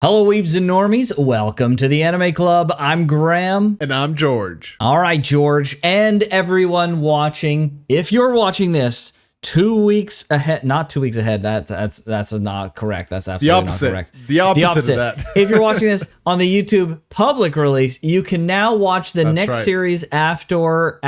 Hello, Weebs and Normies. Welcome to the Anime Club. I'm Graham. And I'm George. All right, George, and everyone watching. If you're watching this 2 weeks ahead, not 2 weeks ahead, that's not correct. That's absolutely not correct. The opposite of that. If you're watching this on the YouTube public release, you can now watch the next series after.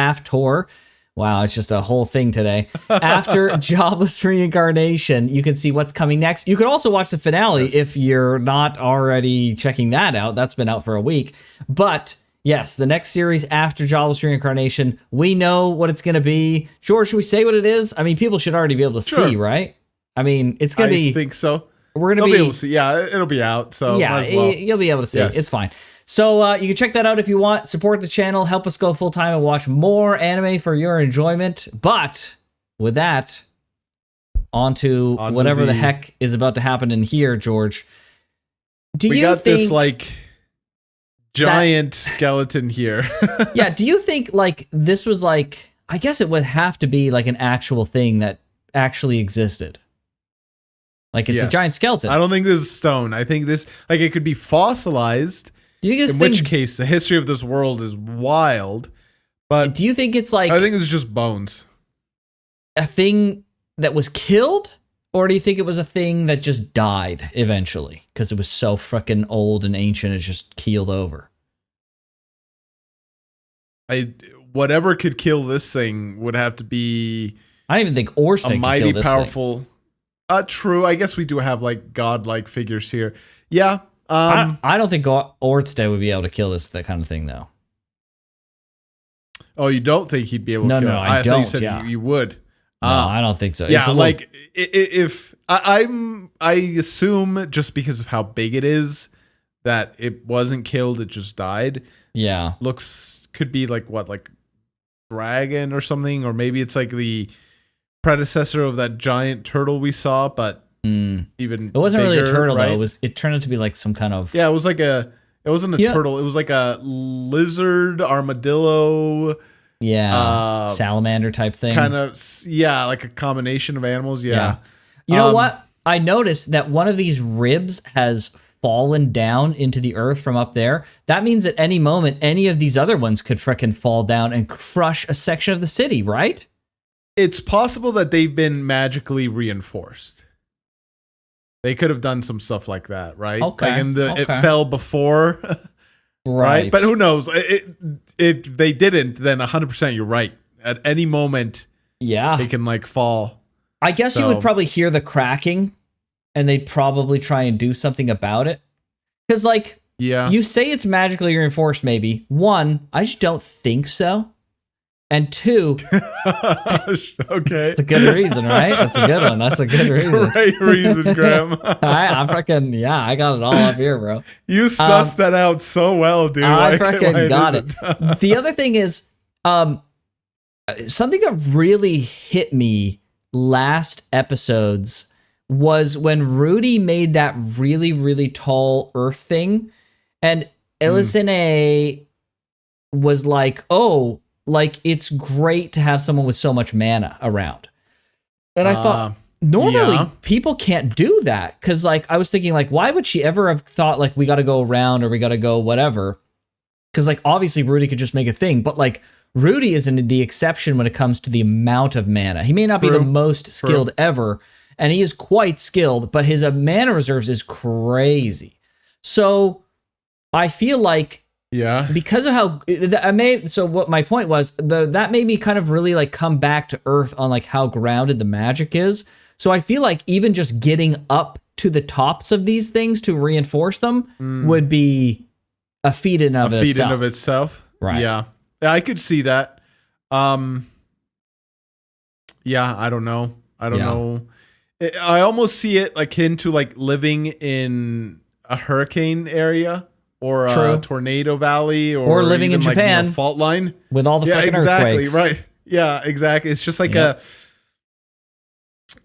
Wow, it's just a whole thing today. After Jobless Reincarnation, you can see what's coming next. You can also watch the finale if you're not already checking that out. That's been out for a week. But yes, the next series after Jobless Reincarnation, we know what it's going to be. George, should we say what it is? I mean, people should already be able to see, right? I mean, it's going to be... I think so. We're going to be able to see. Yeah, it'll be out. So yeah, might as well. You'll be able to see. It's fine. So you can check that out if you want. Support the channel. Help us go full time and watch more anime for your enjoyment. But with that, on to whatever the heck is about to happen in here, George. We got this like giant skeleton here. Yeah. Do you think like this was like? I guess it would have to be like an actual thing that actually existed. Like it's a giant skeleton. I don't think this is stone. I think this like it could be fossilized. Do you think in which case, the history of this world is wild. But do you think it's like... I think it's just bones. A thing that was killed? Or do you think it was a thing that just died eventually? Because it was so freaking old and ancient, it just keeled over. Whatever could kill this thing would have to be... I don't even think Orsted a mighty could kill this powerful... thing. True. I guess we do have like godlike figures here. Yeah. I don't think Orsted would be able to kill that kind of thing, though. Oh, you don't think he'd be able to kill it? No, I don't. Thought you said you would. No, I don't think so. Yeah, like if I assume just because of how big it is that it wasn't killed, it just died. Yeah, could be like what, like dragon or something, or maybe it's like the predecessor of that giant turtle we saw, but. Even it wasn't bigger, really a turtle, right? though. It turned out to be like some kind of... Yeah, it was like it wasn't a turtle. It was like a lizard, armadillo. Yeah, salamander type thing. Kind of, like a combination of animals. Yeah. You know what? I noticed that one of these ribs has fallen down into the earth from up there. That means at any moment, any of these other ones could frickin' fall down and crush a section of the city, right? It's possible that they've been magically reinforced. They could have done some stuff like that, right? Okay. Like it fell before, right? But who knows? If they didn't, then 100% you're right. At any moment, they can like fall. I guess you would probably hear the cracking, and they'd probably try and do something about it. Because like, you say it's magically reinforced. Maybe one, I just don't think so. And two, okay, it's a good reason, right? That's a good one. That's a good reason. Great reason, Graham. I'm freaking, I got it all up here, bro. You sussed that out so well, dude. I freaking got it. The other thing is, something that really hit me last episodes was when Rudy made that really, really tall Earth thing, and Elisene was like, "Oh." Like, it's great to have someone with so much mana around. And I thought, normally people can't do that. Because, like, I was thinking, like, why would she ever have thought, like, we got to go around or we got to go whatever? Because, like, obviously Rudy could just make a thing. But, like, Rudy is the exception when it comes to the amount of mana. He may not be the most skilled ever. And he is quite skilled. But his mana reserves is crazy. So, I feel like... Yeah, because of how so what my point was, that made me kind of really like come back to earth on like how grounded the magic is. So I feel like even just getting up to the tops of these things to reinforce them would be a feat in of itself. Right. Yeah, I could see that. Yeah, I don't know. I almost see it akin to like living in a hurricane area. Or a tornado valley, or living in Japan, like, fault line with all the fucking earthquakes. Right? Yeah, exactly. It's just like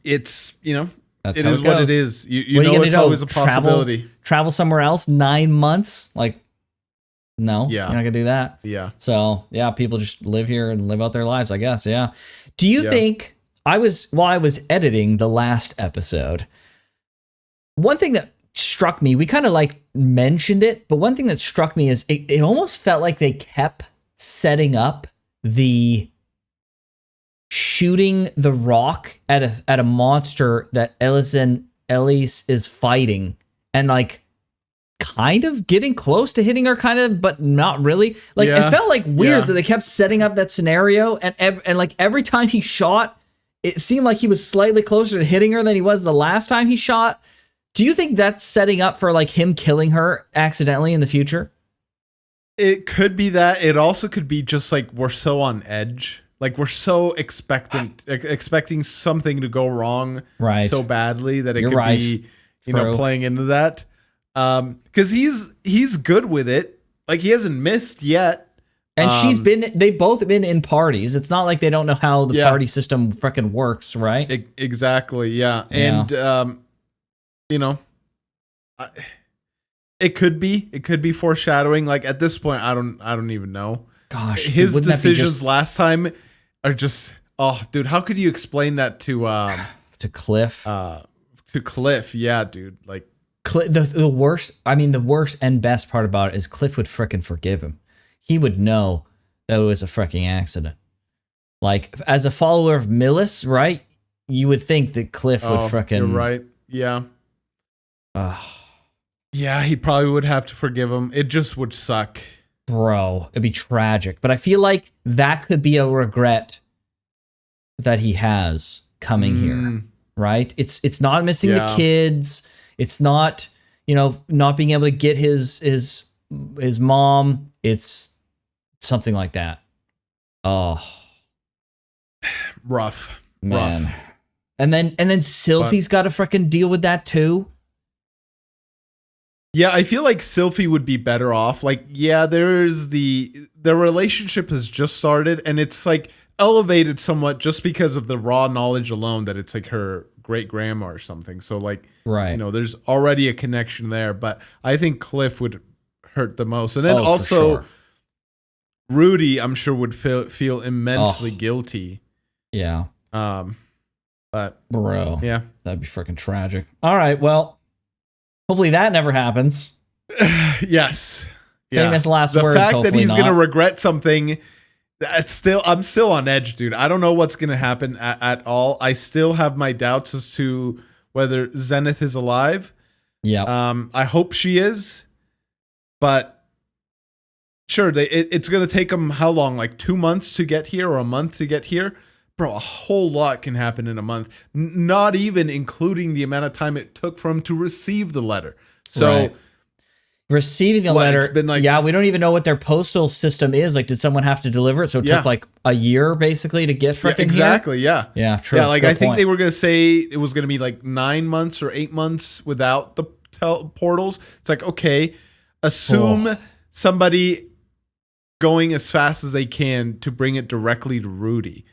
it's that's it how is it what goes. it is. You know, it's always a possibility. Travel somewhere else 9 months, like no, you're not gonna do that. Yeah. So people just live here and live out their lives, I guess. Yeah. Do you think while I was editing the last episode, one thing that struck me, we kind of like mentioned it, but one thing that struck me is it almost felt like they kept setting up the shooting the rock at a monster that Eris is fighting, and like kind of getting close to hitting her, kind of, but not really. Like it felt like weird that they kept setting up that scenario, and like every time he shot, it seemed like he was slightly closer to hitting her than he was the last time he shot. Do you think that's setting up for like him killing her accidentally in the future? It could be that. It also could be just like we're so on edge. Like we're so expecting something to go wrong so badly that it could be, playing into that. Because he's good with it. Like he hasn't missed yet. And they've both been in parties. It's not like they don't know how the party system freaking works, right? Exactly. Yeah. And, it could be foreshadowing. Like at this point, I don't even know. Gosh, his decisions last time are just, oh dude, how could you explain that to Cliff? To Cliff. Yeah, dude. Like, the worst, the worst and best part about it is Cliff would frickin' forgive him. He would know that it was a frickin' accident. Like, as a follower of Millis, right? You would think that Cliff would frickin'... You're right. Yeah. Yeah, he probably would have to forgive him. It just would suck. Bro, it'd be tragic. But I feel like that could be a regret that he has coming here, right? It's not missing the kids. It's not, not being able to get his mom. It's something like that. Oh, rough, man. Rough. And then Sylphie's got to freaking deal with that too. Yeah, I feel like Sylphie would be better off. Like, yeah, there's the relationship has just started, and it's like elevated somewhat just because of the raw knowledge alone that it's like her great grandma or something. So like, right, there's already a connection there. But I think Cliff would hurt the most, and then also Rudy, I'm sure would feel immensely guilty. Yeah. But bro, yeah, that'd be freaking tragic. All right, well, hopefully that never happens. Yes. Famous last words. The fact that he's gonna regret something. I'm still on edge, dude. I don't know what's gonna happen at all. I still have my doubts as to whether Zenith is alive. Yeah. I hope she is, but sure, it's gonna take them how long? Like 2 months to get here, or a month to get here, bro. A whole lot can happen in a month. Not even including the amount of time it took for him to receive the letter. So. Right. Receiving the letter, it's been like, we don't even know what their postal system is. Like, did someone have to deliver it? So it took like a year basically to get freaking exactly, here? Yeah, true. Yeah, like I think they were going to say it was going to be like 9 months or 8 months without the portals. It's like, okay, assume somebody going as fast as they can to bring it directly to Rudy.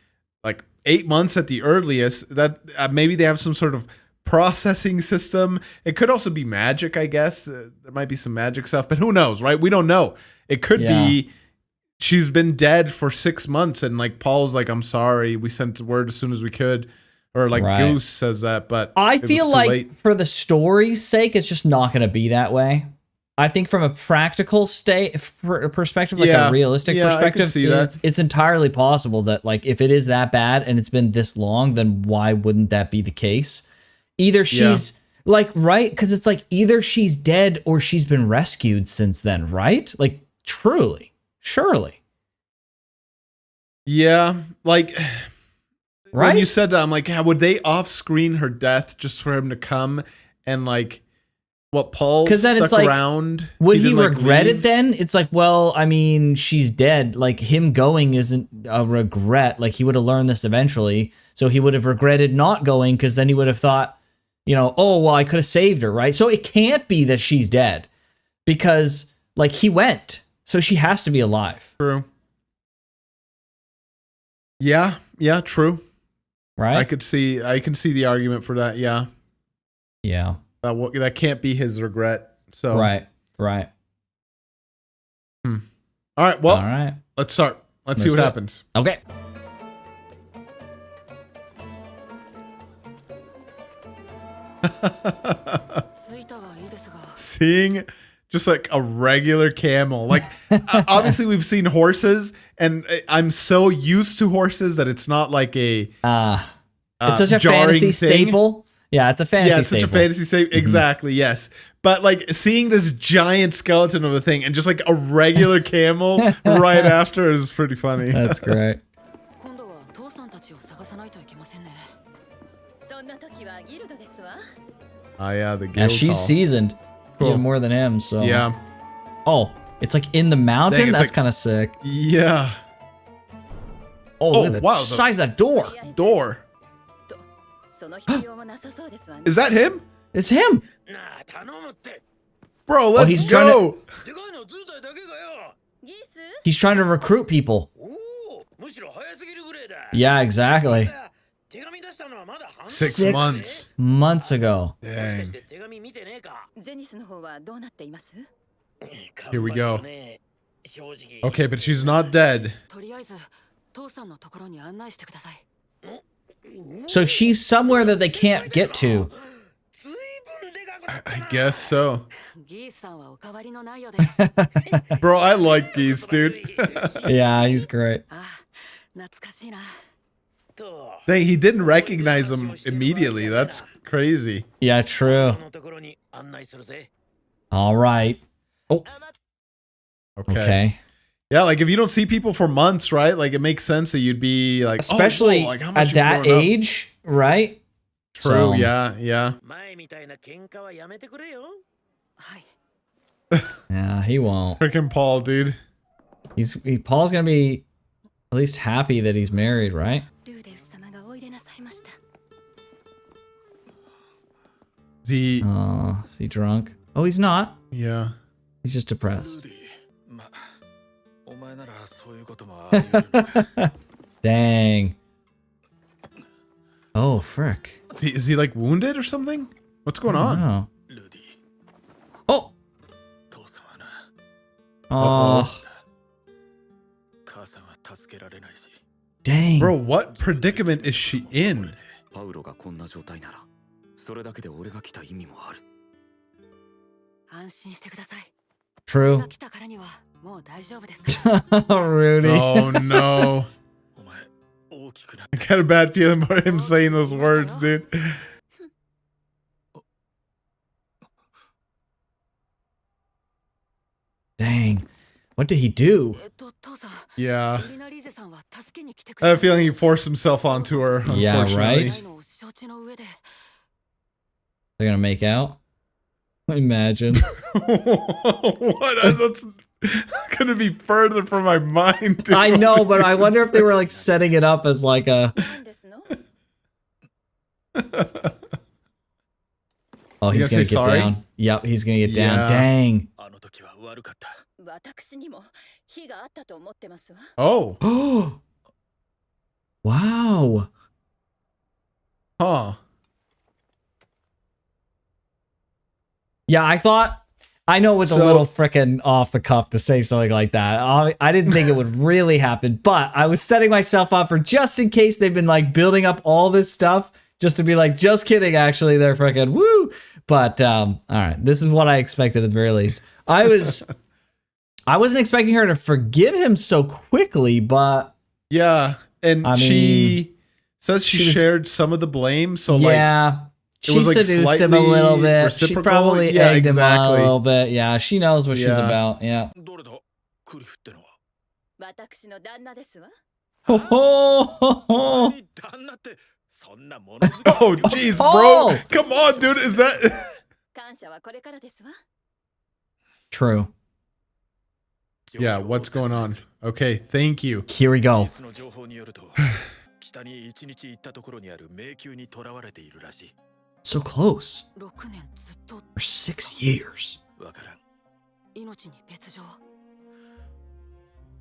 Like 8 months at the earliest, that maybe they have some sort of processing system. It could also be magic, I guess. There might be some magic stuff, but who knows, right? We don't know. It could be she's been dead for 6 months, and like Paul's like, I'm sorry, we sent word as soon as we could. Or like Goose says that, but I feel like for the story's sake, it's just not going to be that way. I think from a practical perspective, like a realistic perspective, it's entirely possible that like if it is that bad and it's been this long, then why wouldn't that be the case? Either she's like, right? Because it's like either she's dead or she's been rescued since then, right? Like truly, surely. Yeah, like when you said that, I'm like, would they off-screen her death just for him to come and like what Paul stuck around? Would he regret it then? It's like, well, I mean, she's dead. Like him going isn't a regret. Like he would have learned this eventually, so he would have regretted not going because then he would have thought, oh, well, I could have saved her, right? So it can't be that she's dead because, like, he went. So she has to be alive. True. Yeah, true. Right? I can see the argument for that, yeah. Yeah. That can't be his regret. So Right. All right, well, let's start. Let's see what happens. Okay. seeing just like a regular camel. Like obviously we've seen horses, and I'm so used to horses that it's not like a it's such a fantasy staple. Yeah, it's a fantasy staple. Yeah, it's such a fantasy staple. Exactly, yes. But like seeing this giant skeleton of a thing and just like a regular camel right after is pretty funny. That's great. Oh yeah, the guild Yeah, she's hall. seasoned. Cool. Even more than him, so. Yeah. Oh, it's like in the mountain? Dang, That's like- kind of sick. Yeah. Oh, look at the wow, the- size of that door. Door. Is that him? It's him. Bro, let's he's trying go. He's trying to recruit people. Yeah, exactly. 6 months. Months ago. Dang. Here we go. Okay, but she's not dead. So she's somewhere that they can't get to. I guess so. Bro, I like Geese, dude. Yeah, he's great. Dang, he didn't recognize him immediately. That's crazy. Yeah, true. All right. Oh, okay. Yeah, like if you don't see people for months, right? Like it makes sense that you'd be like, especially oh, whoa, like how much at that you've grown up. age, right? True. So- Yeah. Yeah. Yeah, he won't. Freaking Paul, dude. Paul's gonna be at least happy that he's married, right? Is he drunk? Oh, he's not. Yeah. He's just depressed. Dang. Oh, frick. Is he like wounded or something? What's going on? Oh. Oh. Dang. Bro, what predicament is she in? True. Rudy. Oh no. I got a bad feeling about him saying those words, dude. Dang. What did he do? Yeah. I have a feeling he forced himself onto her. Yeah, Unfortunately. right? They're gonna make out? Imagine. What? That's gonna be further from my mind, dude. I know, but I wonder if they were like setting it up as like a. Oh, he's gonna get sorry? down. Yep, he's gonna get Yeah. down. Dang. Oh. Wow. Huh. Yeah, I know it was a So- little frickin' off the cuff to say something like that. I didn't think it would really happen, but I was setting myself up for just in case they've been like building up all this stuff just to be like, just kidding, actually, they're frickin' woo. But all right, this is what I expected at the very least. I wasn't expecting her to forgive him so quickly, but Yeah. And I she says she was- shared some of the blame. So yeah. She was, like, seduced him a little slightly bit. She reciprocal? probably Yeah, egged him on a exactly. little bit. Yeah, she knows what she's Yeah. about. Yeah. oh jeez, bro. Oh! Come on, dude. Is that True. Yeah, what's going on? Okay, thank you. Here we go. So close. For 6 years.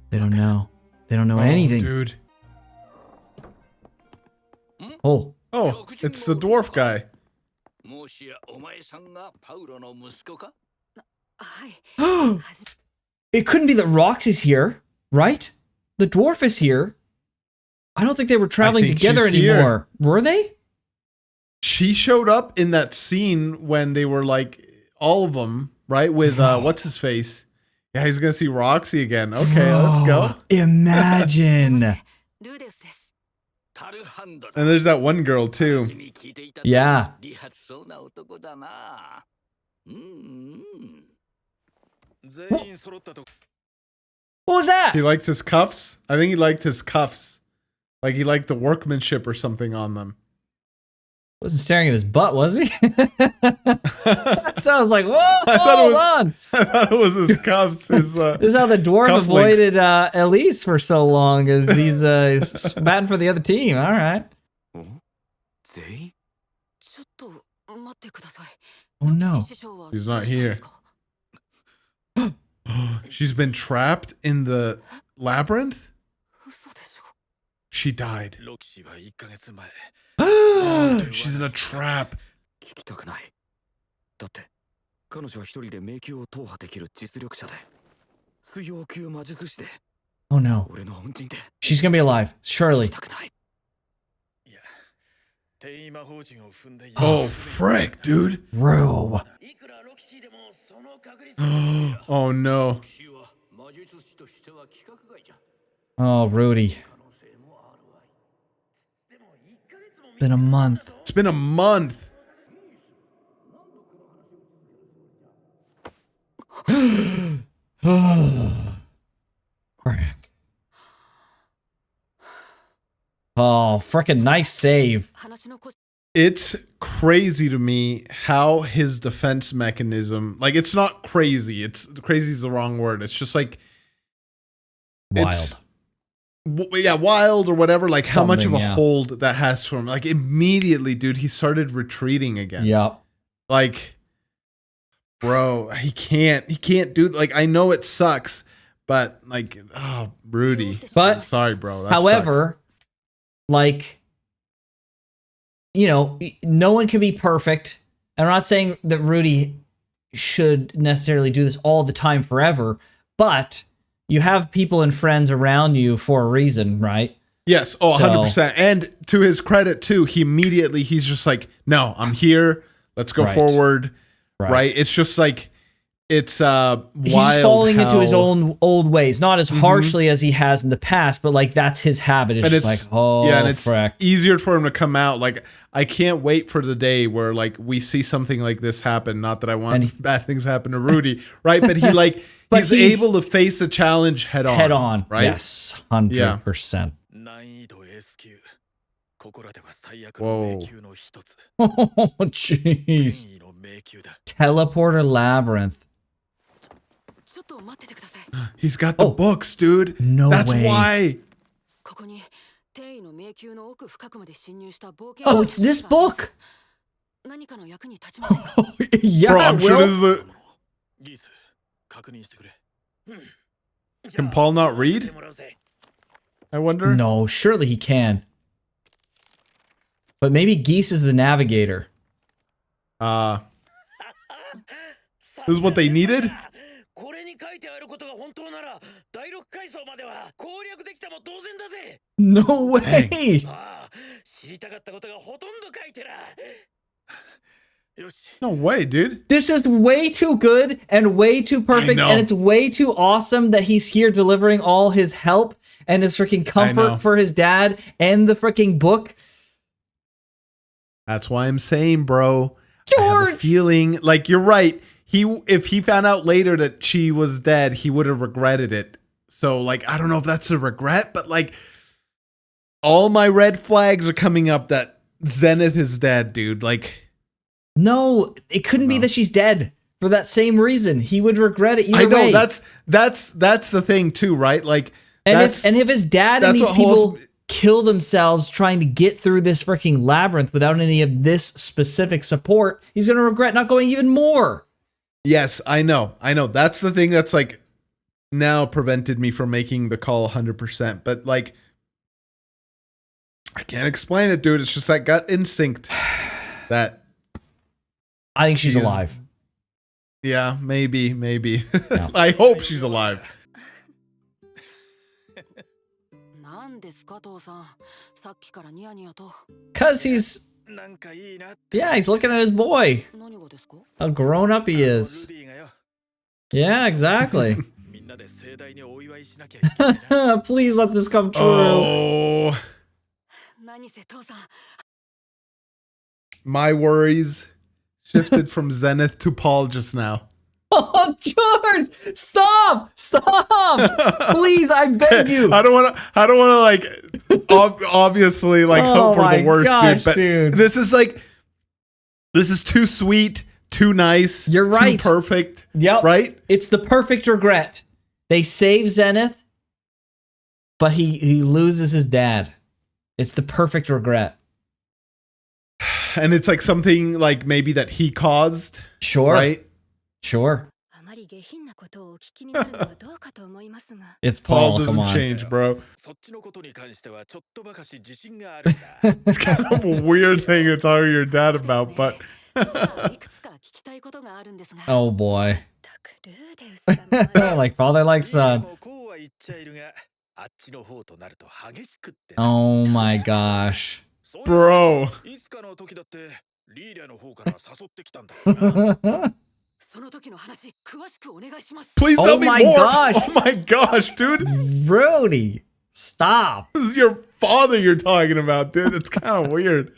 They don't know. They don't know anything. Dude. Oh. Oh, it's the dwarf guy. It couldn't be that Roxy's here, right? The dwarf is here. I don't think they were traveling think together she's here. anymore. Were they? She showed up in that scene when they were like all of them, right? With what's his face? Yeah, he's gonna see Roxy again. Okay, let's go. Imagine. And there's that one girl too. Yeah. What was that? He liked his cuffs. I think he liked his cuffs. Like he liked the workmanship or something on them. Wasn't staring at his butt, was he? So I was like, whoa, hold on. I thought it was his cuffs. His, this is how the dwarf cuff avoided Eris for so long, as he's batting for the other team. All right. Oh no. He's not here. She's been trapped in the labyrinth? She died. Oh, dude, she's in a trap. Oh no. She's gonna be alive, surely. Oh, frick, dude. Bro. Oh no. Oh, Rudy. Been a month. It's been a month. Crack. Oh, frickin' nice save. It's crazy to me how his defense mechanism, like it's not crazy. It's crazy is the wrong word. It's just like Wild. Yeah, wild or whatever. Like how much of a yeah. hold that has for him. Like immediately, dude, he started retreating again. Yep. Like, bro, he can't do, like, I know it sucks, but like, oh, Rudy. But sorry, bro. That however, like, you know, no one can be perfect. And I'm not saying that Rudy should necessarily do this all the time forever, but you have people and friends around you for a reason, right? Yes. Oh, 100%. And to his credit too, he's just like, no, I'm here. Let's go forward. Right. It's just like, it's wild. He's falling into his own old ways, not as harshly as he has in the past, but like that's his habit. It's just like, oh, yeah, and it's frick. easier for him to come out. Like, I can't wait for the day where like we see something like this happen. Not that I want bad things happen to Rudy, right? But he like he's able to face the challenge head on. Head on, right? Yes, 100%. Whoa. Oh, jeez. Teleporter labyrinth. He's got the books, dude. No That's way. why. Oh, it's this book. Yeah, bro, I'm sure this is the. Hmm. Can Paul not read? I wonder. No, surely he can. But maybe Geese is the navigator. This is what they needed? No way. No way, dude. This is way too good and way too perfect, and it's way too awesome that he's here delivering all his help and his freaking comfort for his dad and the freaking book. That's why I'm saying, bro. George! I have a feeling, like, you're right. If he found out later that she was dead, he would have regretted it. So, like, I don't know if that's a regret, but like, all my red flags are coming up that Zenith is dead, dude. Like, no, it couldn't be that she's dead for that same reason. He would regret it either way. That's the thing too, right? Like, and if his dad and these people kill themselves trying to get through this freaking labyrinth without any of this specific support, he's gonna regret not going even more. Yes, I know. That's the thing that's like now prevented me from making the call 100%. But like, I can't explain it, dude. It's just that gut instinct that I think she's alive. Yeah, maybe. Yeah. I hope she's alive. Cause he's Yeah, he's looking at his boy. How grown up he is. Yeah, exactly. Please let this come true. Oh, my worries shifted from Zenith to Paul just now. Oh, George, stop! Stop! Please, I beg you. I don't want to like obviously like hope for the worst, gosh, dude. But dude. this is too sweet, too nice. You're right. Too perfect. Yep. Right? It's the perfect regret. They save Zenith, but he loses his dad. It's the perfect regret. And it's like something like maybe that he caused. Sure. Right? Sure. It's Paul Paul. doesn't Come on. change, bro. It's kind of a weird thing to talk to your dad about, but Oh boy. Like father, like son. Oh my gosh. bro. Please Oh tell me my more. gosh. Oh my gosh, dude. Rudy, stop. This is your father you're talking about, dude. It's kind of weird.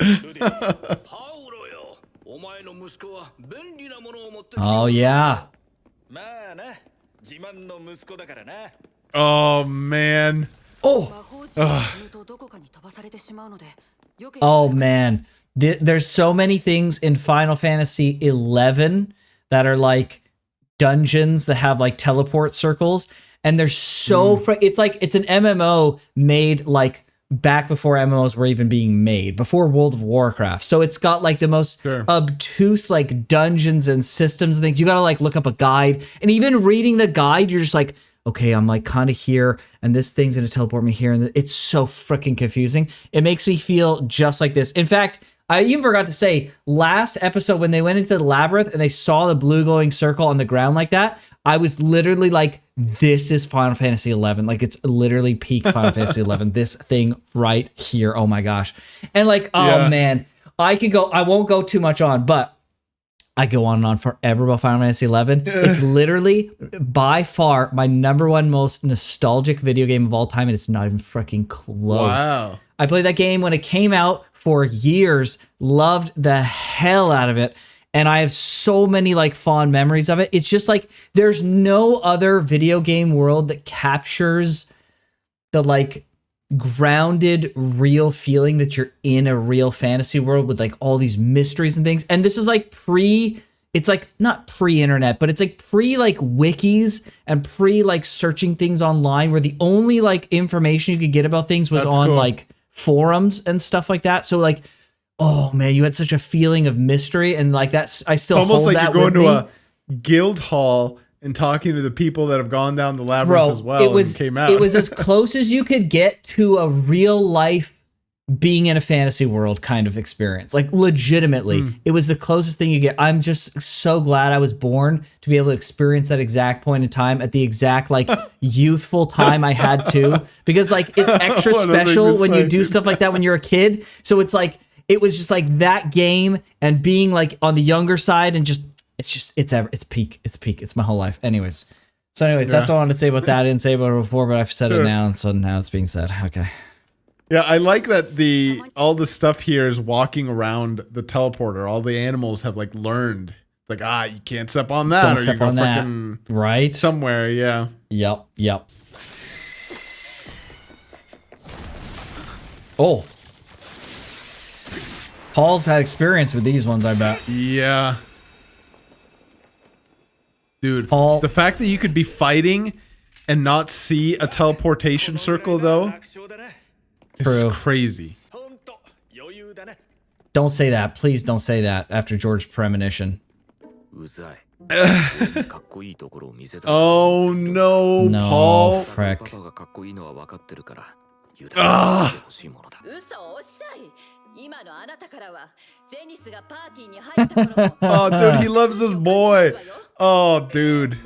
Oh yeah. Oh man. Oh. Oh man. There's so many things in Final Fantasy 11 that are like dungeons that have like teleport circles, and they're so it's like it's an MMO made like back before MMOs were even being made, before World of Warcraft. So it's got like the most obtuse like dungeons and systems and things. You gotta like look up a guide, and even reading the guide, you're just like, okay, I'm like kind of here, and this thing's gonna teleport me here, and it's so freaking confusing. It makes me feel just like this. In fact, I even forgot to say, last episode when they went into the labyrinth and they saw the blue glowing circle on the ground like that, I was literally like, this is Final Fantasy 11. Like, it's literally peak Final Fantasy 11. This thing right here. Oh my gosh. And like, oh man, I won't go too much on, but I go on and on forever about Final Fantasy 11. It's literally by far my #1 most nostalgic video game of all time, and it's not even freaking close. Wow. I played that game when it came out for years, loved the hell out of it, and I have so many like fond memories of it. It's just like there's no other video game world that captures the like grounded, real feeling that you're in a real fantasy world with like all these mysteries and things. And this is like it's like not pre-internet, but it's like pre like wikis and pre like searching things online, where the only like information you could get about things was on like forums and stuff like that. So like, oh man, you had such a feeling of mystery, and like that's I still It's almost hold like that you're going with to me. a guild hall and talking to the people that have gone down the labyrinth as well. And came out. It was as close as you could get to a real life being in a fantasy world kind of experience. Like legitimately, it was the closest thing you get. I'm just so glad I was born to be able to experience that exact point in time at the exact like youthful time I had to, because like it's extra special when you do stuff like that when you're a kid. So it's like, it was just like that game and being like on the younger side, and just, it's peak. It's my whole life. Anyways, that's all I wanted to say about that. I didn't say about it before, but I've said it now, and so now it's being said. Okay. Yeah, I like that all the stuff here is walking around the teleporter. All the animals have like learned. It's like, you can't step on that, Don't or step you go on that. freaking Right somewhere. Yeah. Yep. Oh, Paul's had experience with these ones, I bet. Yeah. Dude, Paul, the fact that you could be fighting and not see a teleportation circle though is crazy. don't say that. Please don't say that after George's premonition. Oh no, No, Paul. frick. Ah. Oh, dude, he loves this boy. Oh, dude.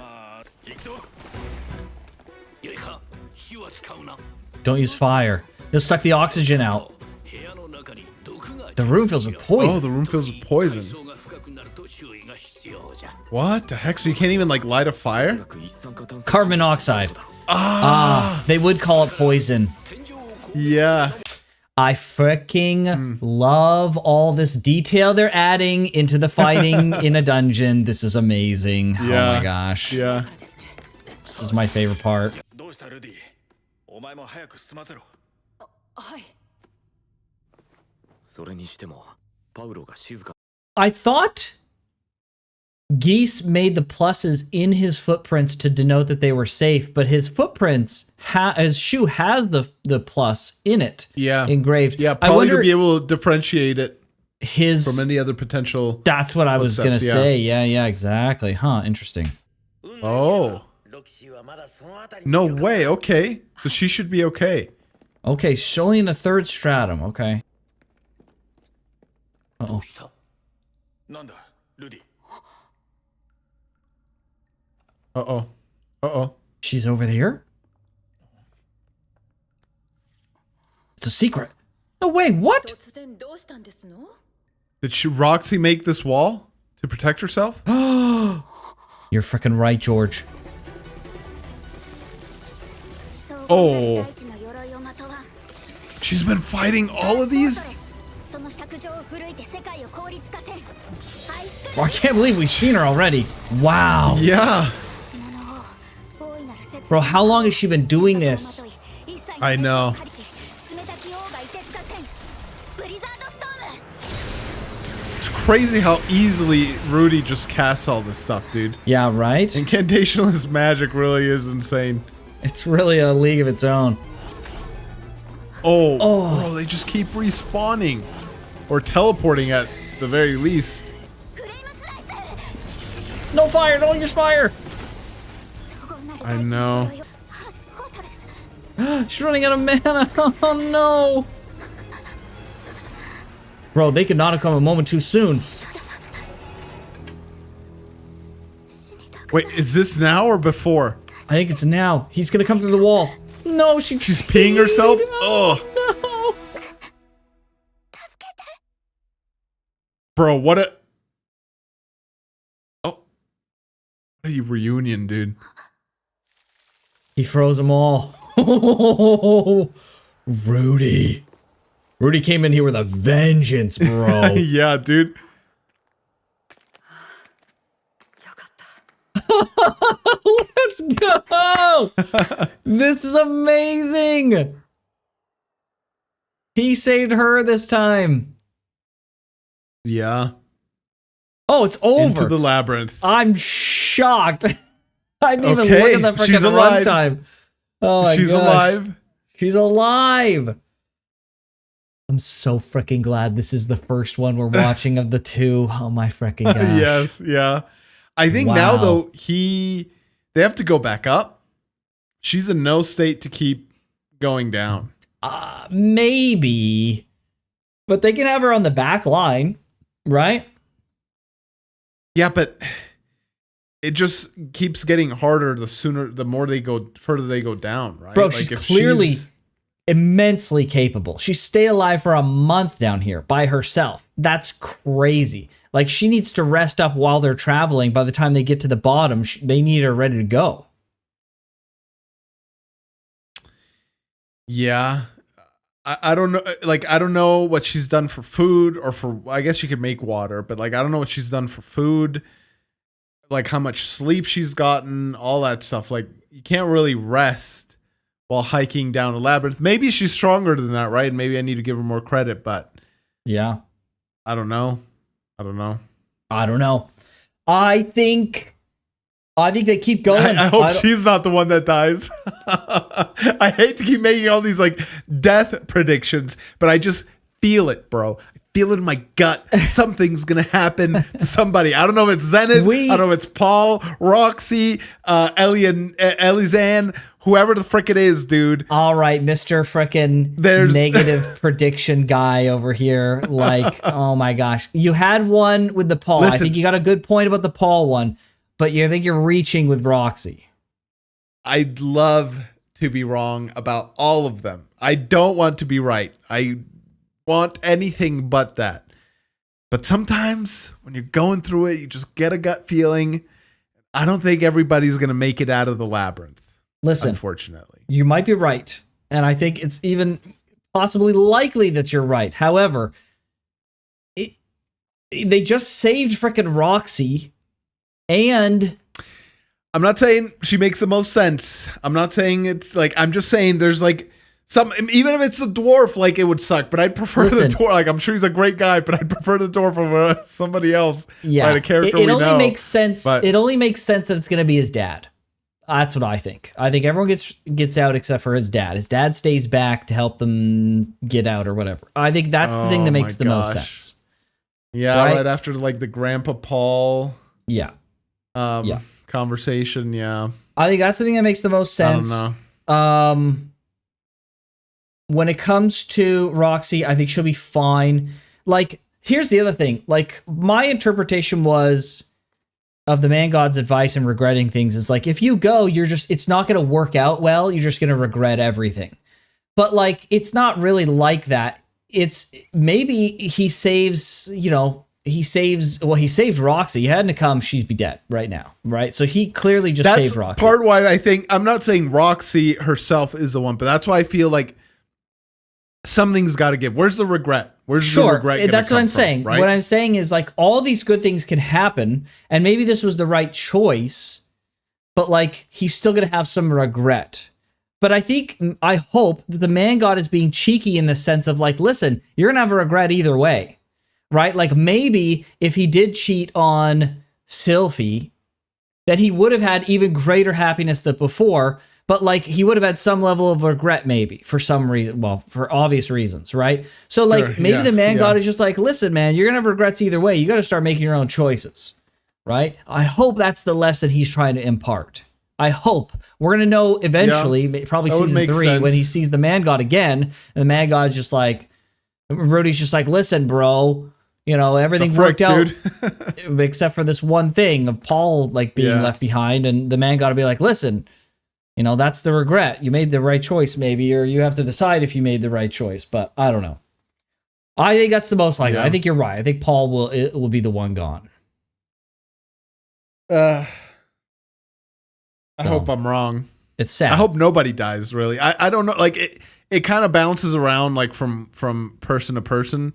Don't use fire. You'll suck the oxygen out. The room fills with Oh, poison. the room fills with poison. What the heck? So you can't even like light a fire? Carbon monoxide. They would call it poison. Yeah. I freaking love all this detail they're adding into the fighting in a dungeon. This is amazing. Yeah. Oh my gosh. Yeah. This is my favorite part. どうしたルディお前も早く済ませろはい。それにしてもパウロが静か I thought Geese made the pluses in his footprints to denote that they were safe, but his footprints, his shoe has the plus in it. Yeah. Engraved. Yeah, I probably wonder to be able to differentiate it his from any other potential. That's what I was gonna footsteps, yeah. say. Yeah, exactly. Huh, interesting. Oh. ロキシーはまだそのあたり No way. Okay. So she should be okay. Okay, showing the third stratum. Okay. ど Uh-oh. うしたなんだルディ Uh-oh. Uh-oh. She's over there? It's a secret. No way, what? 突然どうしたんですの？ Did Roxy make this wall to protect herself? You're freaking right, George. Oh. She's been fighting all of these? Oh, I can't believe we've seen her already. Wow. Yeah. Bro, how long has she been doing this? I know. It's crazy how easily Rudy just casts all this stuff, dude. Yeah, right? Incantationless magic really is insane. It's really a league of its own. Oh, bro, they just keep respawning. Or teleporting at the very least. No fire, don't use fire! I know. She's running out of mana. Oh no. Bro, they could not have come a moment too soon. Wait, is this now or before? I think it's now. He's gonna come through the wall. No, she's peeing herself? Oh. No. Bro, what a... Oh. What a reunion, dude. He froze them all. Rudy. Rudy came in here with a vengeance, bro. Yeah, dude. Let's go. This is amazing. He saved her this time. Yeah. Oh, it's over. Into the labyrinth. I'm shocked. I didn't even Okay, look at the she's freaking alive. runtime. Oh my She's gosh. alive. She's alive. I'm so freaking glad this is the first one we're watching of the two. Oh my freaking gosh. Yes, yeah. I think now Wow. though they have to go back up. She's in no state to keep going down. Maybe. But they can have her on the back line, right? Yeah, but it just keeps getting harder the more they go further they go down, right? Bro, Like, she's if clearly she's- immensely capable. She stayed alive for a month down here by herself. That's crazy. Like, she needs to rest up while they're traveling. By the time they get to the bottom, they need her ready to go. Yeah. I don't know. Like, I don't know what she's done for food or for, I guess she could make water, but like, I don't know what she's done for food, like how much sleep she's gotten, all that stuff. Like, you can't really rest while hiking down a labyrinth. Maybe she's stronger than that, right? And maybe I need to give her more credit, but Yeah. I don't know. I don't know. I think they keep going. I hope she's not the one that dies. I hate to keep making all these like death predictions, but I just feel it, bro. I feel it in my gut. Something's gonna happen to somebody. I don't know if it's Zenith. I don't know if it's Paul, Roxy, Elizan, whoever the frick it is, dude. All right, Mr. Frickin' negative prediction guy over here. Like, oh my gosh. You had one with the Paul. I think you got a good point about the Paul one, but I think you're reaching with Roxy. I'd love to be wrong about all of them. I don't want to be right. I want anything but that. But sometimes when you're going through it, you just get a gut feeling. I don't think everybody's going to make it out of the labyrinth. Listen, unfortunately. You might be right. And I think it's even possibly likely that you're right. However, they just saved frickin' Roxy, and I'm not saying she makes the most sense. I'm not saying it's like, I'm just saying there's like some, even if it's a dwarf, like it would suck, but I'd prefer the dwarf. Like, I'm sure he's a great guy, but I'd prefer the dwarf over somebody else. Yeah. Right, a character it we only know, makes sense. but It only makes sense that it's going to be his dad. That's what I think. I think everyone gets out except for his dad. His dad stays back to help them get out or whatever. I think that's the thing that makes the most sense. Yeah, right after like the Grandpa Paul. Yeah. Conversation. Yeah. I think that's the thing that makes the most sense. I don't know. When it comes to Roxy, I think she'll be fine. Like, here's the other thing. Like, my interpretation was of the man god's advice and regretting things is like, if you go, it's not going to work out well. You're just going to regret everything. But like, it's not really like that. It's maybe he saves, he saved Roxy. He hadn't come, she'd be dead right now. Right. So he clearly just saved Roxy. Part why I think, I'm not saying Roxy herself is the one, but that's why I feel like something's got to give. Where's the regret? Where's the regret? That's what I'm saying. Right? What I'm saying is like all these good things can happen, and maybe this was the right choice, but like he's still gonna have some regret. But I hope that the man god is being cheeky in the sense of like, listen, you're gonna have a regret either way, right? Like maybe if he did cheat on Sylphie, that he would have had even greater happiness than before. But like he would have had some level of regret maybe for some reason, well, for obvious reasons, right? So like maybe the man god is just like, listen, man, you're gonna have regrets either way. You got to start making your own choices, right? I hope that's the lesson he's trying to impart. I hope we're gonna know eventually, probably season 3, when he sees the man god again, and the man god's just like, Rudy's just like, listen, bro, everything worked out except for this one thing of Paul like being left behind, and the man god to be like, listen. That's the regret. You made the right choice, maybe, or you have to decide if you made the right choice. But I don't know. I think that's the most likely. I think you're right. I think Paul will be the one gone. I hope I'm wrong. It's sad. I hope nobody dies. Really, I don't know. Like it kind of bounces around like from person to person.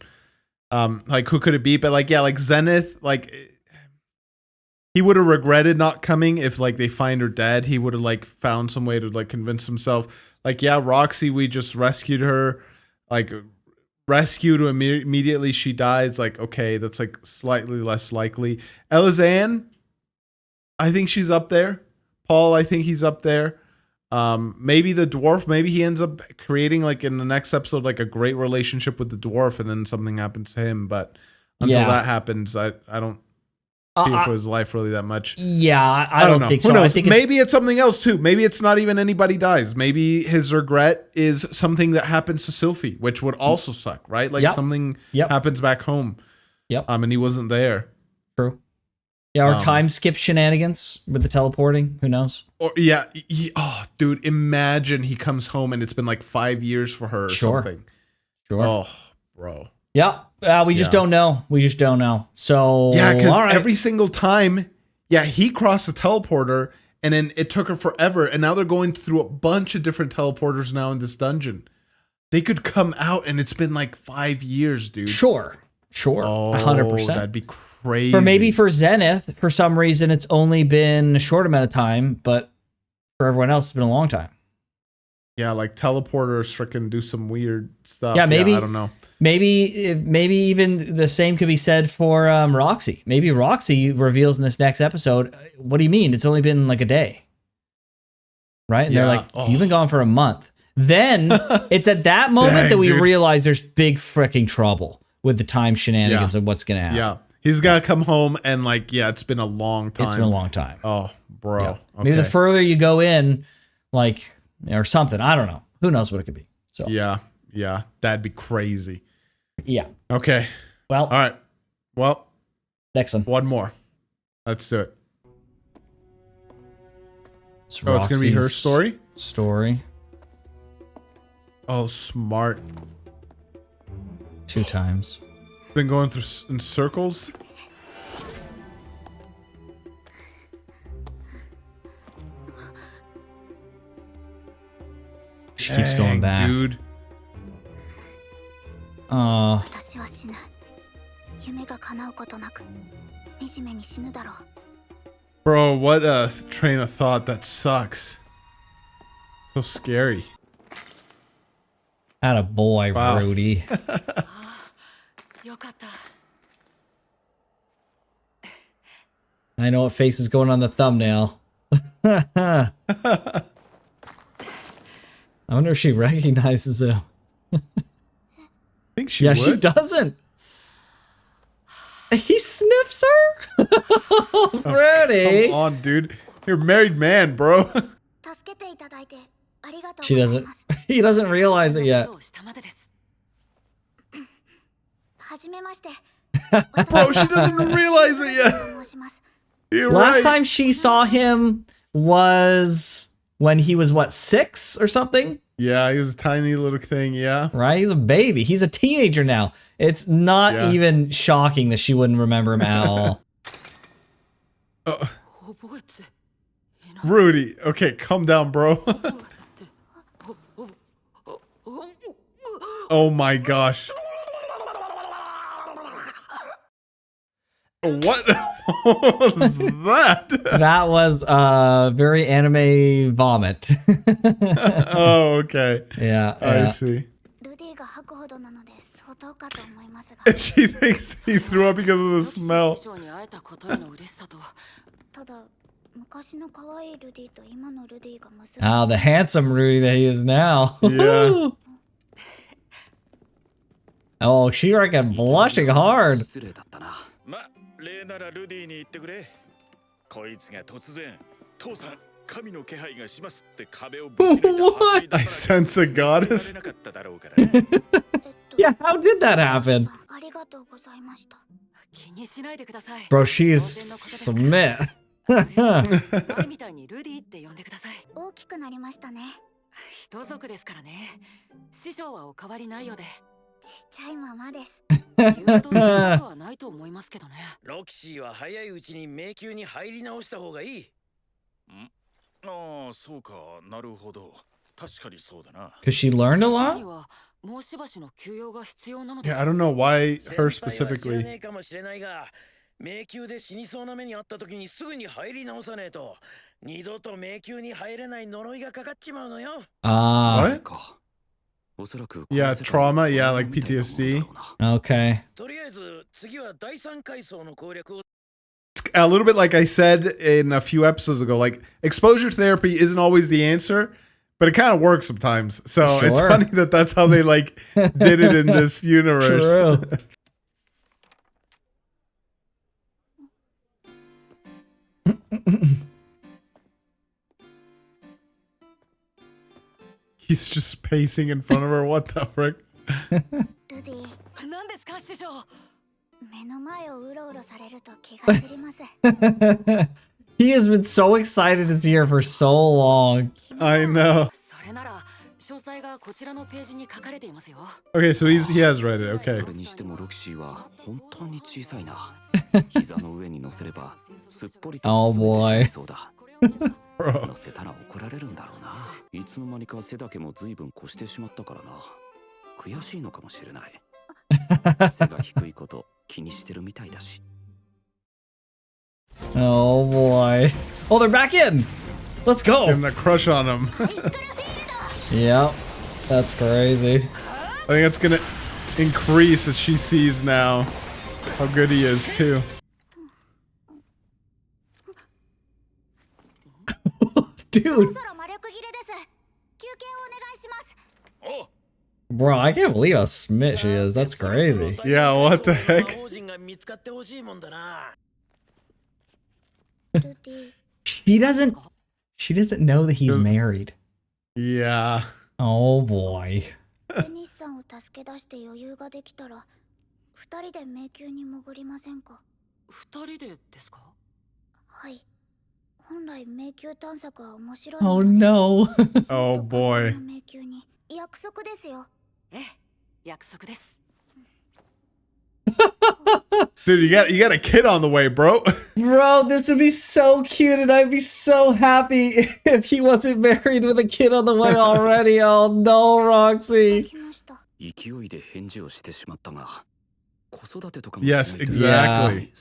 Like who could it be? But like like Zenith, like. He would have regretted not coming if like they find her dead. He would have like found some way to like convince himself. Like, yeah, Roxy, we just rescued her. Like rescued immediately she dies. Like, okay, that's like slightly less likely. Elizanne, I think she's up there. Paul, I think he's up there. Maybe the dwarf, maybe he ends up creating like in the next episode like a great relationship with the dwarf and then something happens to him. But until that happens, I don't fear for his life really that much. Yeah, I don't think so. Who knows? I think maybe it's something else too. Maybe it's not even anybody dies. Maybe his regret is something that happens to Sylphie, which would also suck, right? Like something happens back home. Yep. And he wasn't there. True. Yeah, or time skip shenanigans with the teleporting. Who knows? Or dude, imagine he comes home and it's been like 5 years for her or something. Sure. Oh, bro. Yeah. We just don't know. We just don't know. So because every single time, he crossed the teleporter and then it took her forever. And now they're going through a bunch of different teleporters now in this dungeon. They could come out and it's been like 5 years, dude. Sure. 100%. That'd be crazy. Or maybe for Zenith, for some reason, it's only been a short amount of time, but for everyone else, it's been a long time. Yeah, like teleporters freaking do some weird stuff. Yeah, maybe. I don't know. Maybe even the same could be said for Roxy. Maybe Roxy reveals in this next episode, what do you mean? It's only been like a day. Right? And they're like, you've been gone for a month. Then it's at that moment that we realize there's big freaking trouble with the time shenanigans of what's going to happen. Yeah. He's got to come home and like, it's been a long time. It's been a long time. Oh, bro. Yeah. Okay. Maybe the further you go in, like, or something. I don't know. Who knows what it could be. So Yeah. That'd be crazy. Yeah. Okay. Well. All right. Well. Next one. One more. Let's do it. It's going to be her story? Story. Oh, smart. 2 times. Been going through in circles. She keeps going back. Dude. Oh. Bro, what a train of thought. That sucks. So scary. Atta boy, Wow. Rudy. I know what face is going on the thumbnail. I wonder if she recognizes him. I think she Yeah, would. she doesn't. He sniffs her? Rudy. Come on, dude. You're a married man, bro. She doesn't. He doesn't realize it yet. Bro, she doesn't realize it yet. You're Last right. time she saw him was when he was, what, 6 or something? Yeah, he was a tiny little thing, yeah. Right? He's a baby. He's a teenager now. It's not Yeah. even shocking that she wouldn't remember him at all. Rudy, okay, calm down, bro. Oh my gosh. What was that? That was very anime vomit. Oh, okay. Yeah. I see. She thinks he threw up because of the smell. Oh, the handsome Rudy that he is now. Yeah. Oh, she reckon blushing hard. ま、例ならルディに言ってくれ。こいつが突然、父さん、神の気配がしますって壁をぶち抜いて走り出 I さな sense a きゃ goddess. なかっただろうからね。 Yeah, how did that happen? Bro, she's submit. みたいにルディって呼んでください。大きくなりましたね。人族ですからね。師匠はお変わりないようで。ちっちゃいままです。言うとちっちゃくはないと思いますけどね。ロキシーは早いうちに迷宮に入り直した方がいい。ん？ああ、そうか、なるほど。確かにそうだな。Because she learned a lot? Yeah, I don't know why her specifically. 迷宮で死にそうな目にあった時にすぐに入り直さねえと二度と迷宮に入れない呪いがかかっちまうのよ。What? Yeah, trauma. Yeah, like PTSD. Okay. とりあえず次は第三階層の攻略を。 A little bit like I said in a few episodes ago, like exposure therapy isn't always the answer, but it kind of works sometimes. So it's Sure. funny that that's how they like did it in this universe. True. He's just pacing in front of her. What the frick? 何ですか師匠。目の前をうろうろされると気が散ります。 He has been so excited to see her for so long. I know. それなら詳細がこちらのページに書かれていますよ。 Okay, so he has read it. Okay. それにしてもロキシーは本当に小さいな。膝の上に乗せればすっぽりと Oh 進めてしま boy. いそうだ。 Bro. 乗せたら怒られるんだろうな。いつの間にか背丈も随分越してしまったからな。悔しいのかもしれない。背が低いこと気にしてるみたいだし。 Oh boy. Oh, they're back in. Let's go. Getting a crush on him. Yep. That's crazy. I think it's gonna increase as she sees now how good he is too. Dude. Bro, I can't believe how smit she is. That's crazy. Yeah, what the heck? She doesn't know that he's married. Yeah. Oh boy. デニスさんを助け出して余裕ができたら、二人で迷宮に潜りませんか？二人でですか？はい。本来迷宮探索は面白い。Oh no. Oh boy. 迷宮に約束ですよ。ええ、約束です。Dude, you got a kid on the way, bro. Bro, this would be so cute, and I'd be so happy if he wasn't married with a kid on the way already. Oh no, Roxy. Yes, exactly.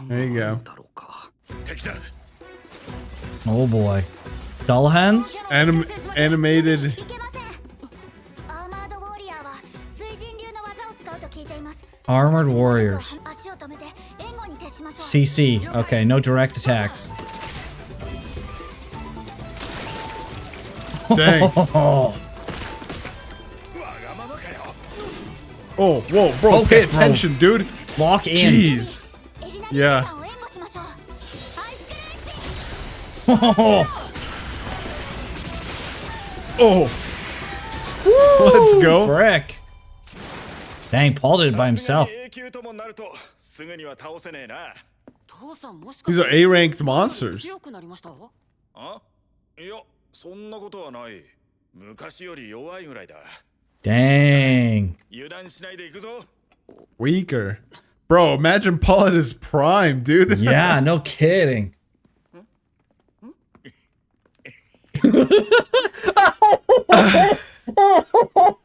There you go. Oh boy. Doll hands? Animated. Armored warriors. CC. Okay, no direct attacks. Dang. Oh, whoa, bro, Focus, pay bro. attention, dude. Lock in. Jeez. Yeah. Oh. Let's go. Frick. Dang, Paul did it by himself. These are A-ranked monsters. Dang. Weaker. Bro, imagine Paul at his prime, dude. Yeah, no kidding.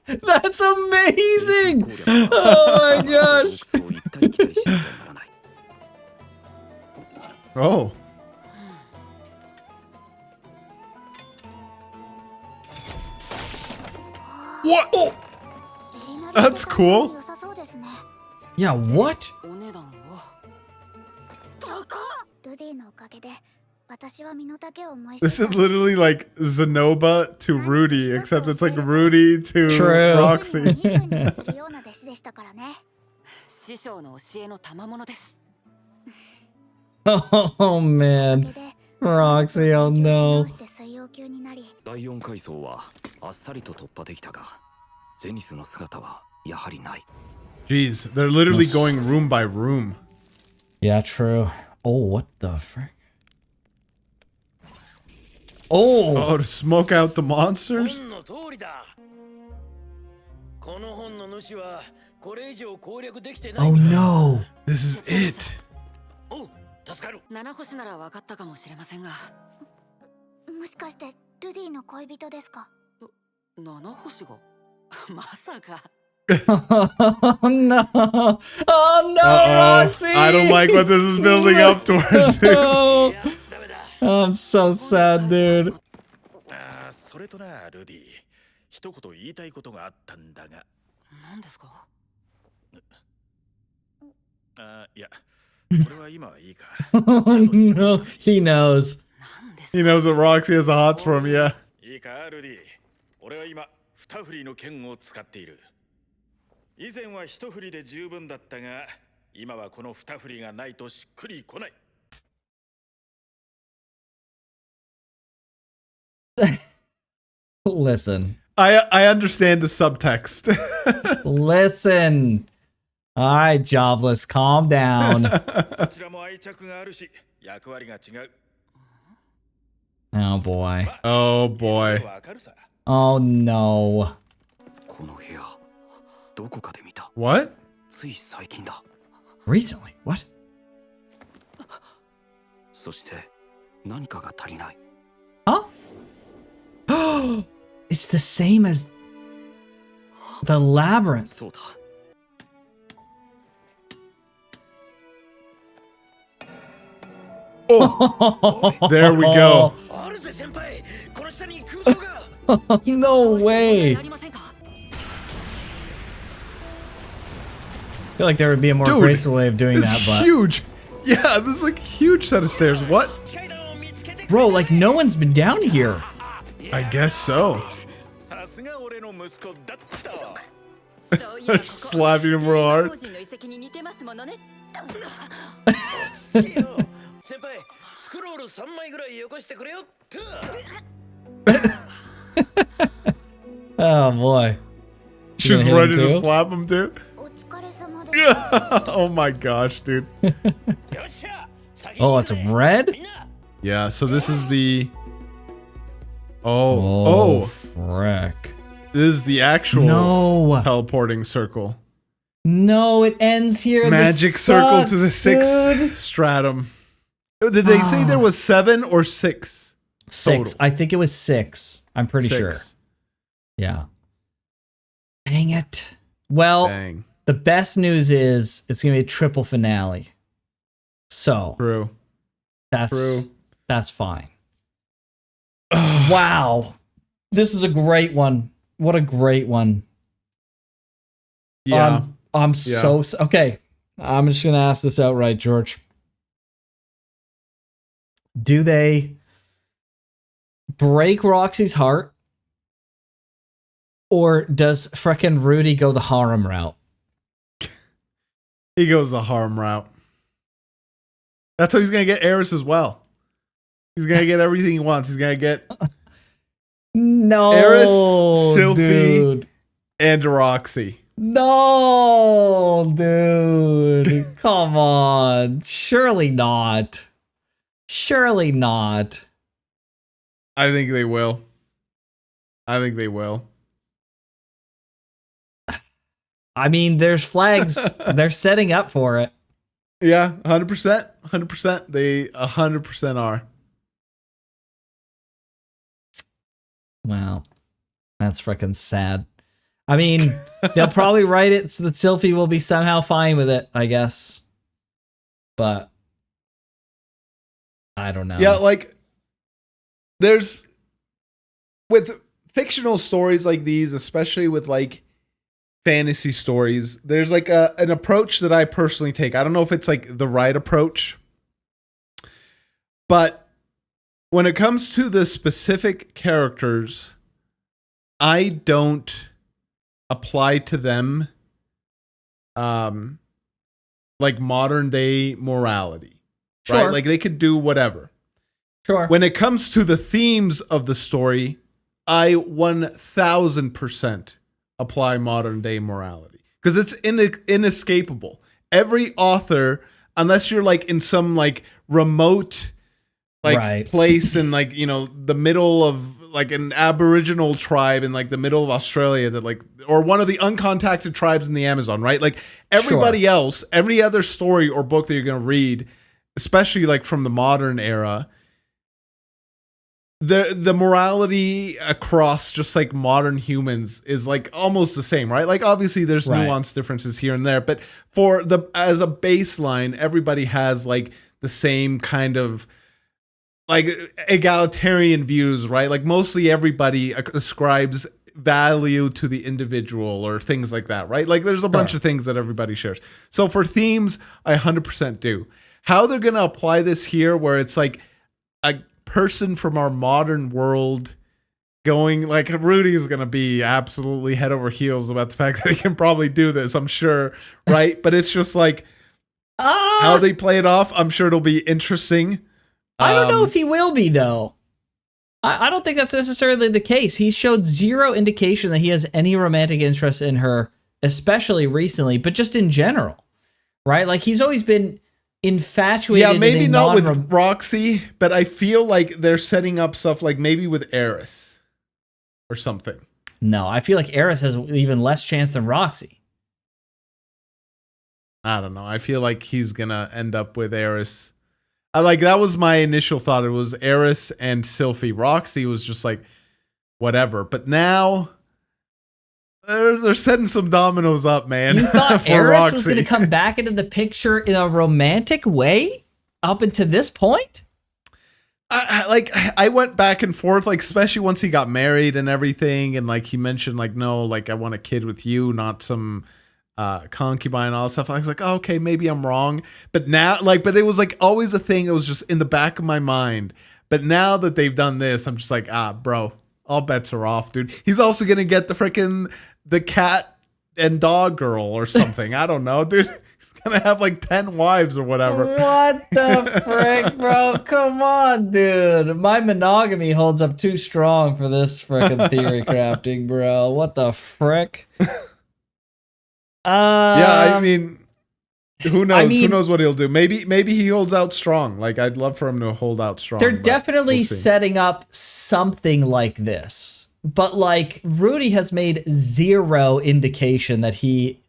That's amazing! Oh my gosh! Oh. What? Oh. That's cool. Yeah, what? This is literally like Zenoba to Rudy, except it's like Rudy to True. Roxy. Oh man. Roxy, oh no. 第4階層はあっさりと突破できたが、ゼニスの姿はやはりない。 Jeez, they're literally going room by room. Yeah, true. Oh, what the frick? Oh! Oh, to smoke out the monsters? Oh no! This is it. 七星なら分かったかもしれませんが。もしかしてルディの恋人ですか？七星が？まさか。 Oh no! Oh no, Roxy! I don't like what this is building up towards. No. I'm so sad, dude. それとな、ルディ、一言言いたいことがあったんだが。何ですか？いや、これは今はいいか。Oh no, he knows. He knows that Roxy has a hots for him, yeah. いいか、ルディ。俺は今、二振りの剣を使っている。以前は一振りで十分だったが、今はこの二振りがないとしっくりこない。Listen. I understand the subtext. Listen. All right, Jobless, calm down. どちらも愛着があるし、役割が違う。 Oh boy. Oh boy. わかるさ。 Oh no. この部屋、どこかで見た。 What? つい最近だ。 Recently? What? そして何かが足りない。 Huh? It's the same as the labyrinth. そうだ。 Oh, there we go. No way. I feel like there would be a more Dude, graceful way of doing this that, is but huge. Yeah, this is like a huge set of stairs. What? bro, like no one's been down here. I guess so. さすが俺の息子だったわ。 They're just slapping him real hard. 先輩、スクロール3枚ぐらいよこしてくれよって。 Oh boy. She's gonna hit him ready to too? slap him too. Oh my gosh, dude. Oh, it's red? Yeah, so this is the. Oh, frick. this is the actual No. teleporting circle. No, it ends here. Magic This circle sucks, to the 6th dude. stratum. Did they say there was 7 or 6? 6. Total? I think it was 6. I'm pretty 6. sure. Yeah. Dang it. Well, Dang. the best news is it's going to be a triple finale. So, True. that's fine. Wow. This is a great one. What a great one. Yeah. I'm so okay. I'm just gonna ask this outright, George. Do they break Roxy's heart, or does frickin' Rudy go the harem route? He goes the harm route. That's how he's gonna get Eris as well. He's gonna get everything he wants. He's gonna get No, Eris, Sylphie, dude. and Roxy. No, dude. Come on. Surely not. Surely not. I think they will. I mean, there's flags. They're setting up for it. Yeah, 100%. 100%. They 100% are. Wow. That's freaking sad. I mean, they'll probably write it so that Sylphie will be somehow fine with it, I guess. But I don't know. Yeah, like there's with fictional stories like these, especially with like fantasy stories, there's like an approach that I personally take. I don't know if it's like the right approach, but when it comes to the specific characters, I don't apply to them like modern day morality. Sure. Right? Like they could do whatever. Sure. When it comes to the themes of the story, I 1000% apply modern day morality because it's inescapable. Every author, unless you're like in some like remote like place in like, you know, the middle of like an Aboriginal tribe in like the middle of Australia that like, or one of the uncontacted tribes in the Amazon, right? Like everybody else, every other story or book that you're going to read, especially like from the modern era, the morality across just like modern humans is like almost the same, right? Like obviously there's nuanced differences here and there, but for as a baseline, everybody has like the same kind of like egalitarian views, right? Like mostly everybody ascribes value to the individual or things like that, right? Like there's a bunch of things that everybody shares. So for themes, I 100% do. How they're going to apply this here where it's like a person from our modern world going, like Rudy's going to be absolutely head over heels about the fact that he can probably do this, I'm sure, right? But it's just like how they play it off, I'm sure it'll be interesting. I don't know if he will be, though. I don't think that's necessarily the case. He showed zero indication that he has any romantic interest in her, especially recently, but just in general, right? Like, he's always been infatuated. Yeah, maybe not with Roxy, but I feel like they're setting up stuff like maybe with Eris or something. No, I feel like Eris has even less chance than Roxy. I don't know. I feel like he's going to end up with Eris. Like that was my initial thought. It was Eris and Sylphie. Roxy was just like whatever. But now they're setting some dominoes up, man. You thought Eris was going to come back into the picture in a romantic way up until this point? I went back and forth, like especially once he got married and everything, and like he mentioned, like no, like I want a kid with you, not some concubine and all that stuff. I was like, oh, okay, maybe I'm wrong. But now, like, but it was like always a thing that was just in the back of my mind. But now that they've done this, I'm just like, bro, all bets are off, dude. He's also gonna get the cat and dog girl or something. I don't know, dude. He's gonna have like 10 wives or whatever. What the frick, bro? Come on, dude. My monogamy holds up too strong for this frickin' theory crafting, bro. What the frick? Yeah, I mean, who knows? Who knows what he'll do? Maybe he holds out strong. Like I'd love for him to hold out strong. They're definitely setting up something like this. But like Rudy has made zero indication that he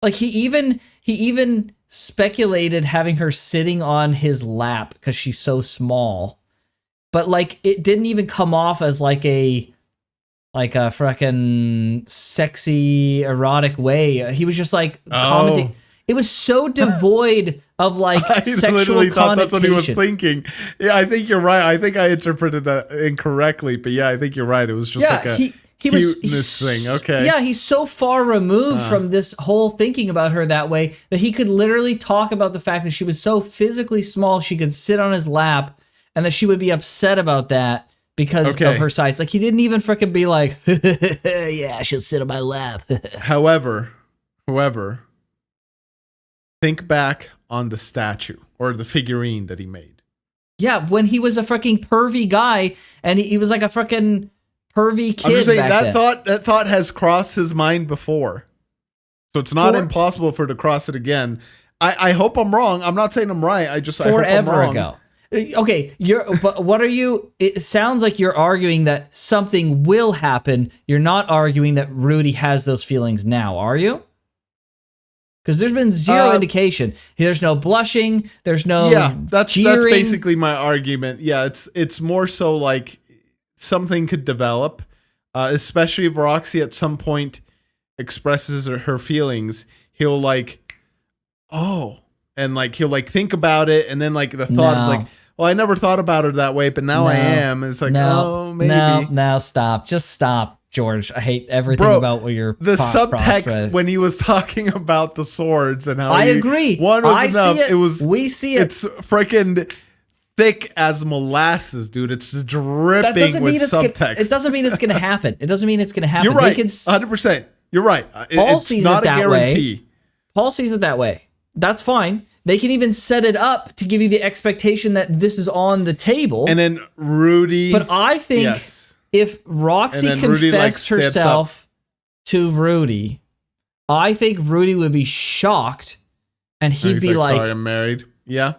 Like he even speculated having her sitting on his lap because she's so small. But like it didn't even come off as like a fucking sexy erotic way. He was just like commenting. It was so devoid of like I sexual literally thought that's what he was connotation. thinking. Yeah, I think you're right. I think I interpreted that incorrectly, but yeah, I think you're right. It was just like a cuteness thing. Okay. Yeah, he's so far removed from this whole thinking about her that way that he could literally talk about the fact that she was so physically small she could sit on his lap and that she would be upset about that because of her size. Like he didn't even freaking be like, yeah, she'll sit on my lap. However, think back on the statue or the figurine that he made. Yeah, when he was a freaking pervy guy and he was like a freaking pervy kid. I'm just saying back then. that thought has crossed his mind before. So it's not impossible for it to cross it again. I hope I'm wrong. I'm not saying I'm right. I hope I'm wrong. Ago. Okay, but what are you? It sounds like you're arguing that something will happen. You're not arguing that Rudy has those feelings now, are you? Because there's been zero indication. There's no blushing. There's no that's cheering. basically my argument. Yeah, it's more so like something could develop, especially if Roxy at some point expresses her feelings. He'll like, and like he'll like think about it, and then like the thought is like, well, I never thought about her that way, but now I am. And it's like, maybe. No, stop. Just stop. George, I hate everything about what you're the subtext when he was talking about the swords and how I agree. One was enough. See it. It was we see it. It's freaking thick as molasses, dude. It's dripping with subtext. It doesn't mean it's gonna happen. It doesn't mean it's gonna happen. You're right. 100%. You're right. It's not a guarantee. Paul sees it that way. That's fine. They can even set it up to give you the expectation that this is on the table. And then Rudy. But I think if Roxy confessed herself to Rudy, I think Rudy would be shocked and he'd be like, sorry, I'm married. Yeah.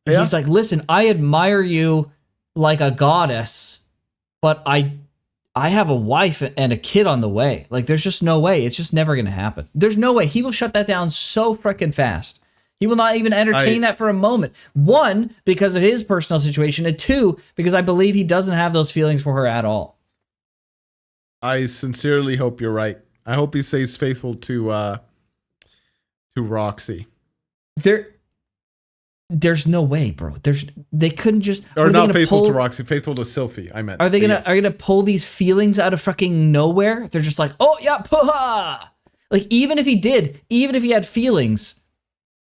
He's like, listen, I admire you like a goddess, but I have a wife and a kid on the way. Like, there's just no way. It's just never going to happen. There's no way. He will shut that down so freaking fast. He will not even entertain that for a moment. One, because of his personal situation, and two, because I believe he doesn't have those feelings for her at all. I sincerely hope you're right. I hope he stays faithful to Roxy. There's no way, bro. They couldn't just not faithful to Roxy, faithful to Sylphie. I meant. Are they gonna pull these feelings out of fucking nowhere? They're just like, oh yeah, puha! Like even if he had feelings,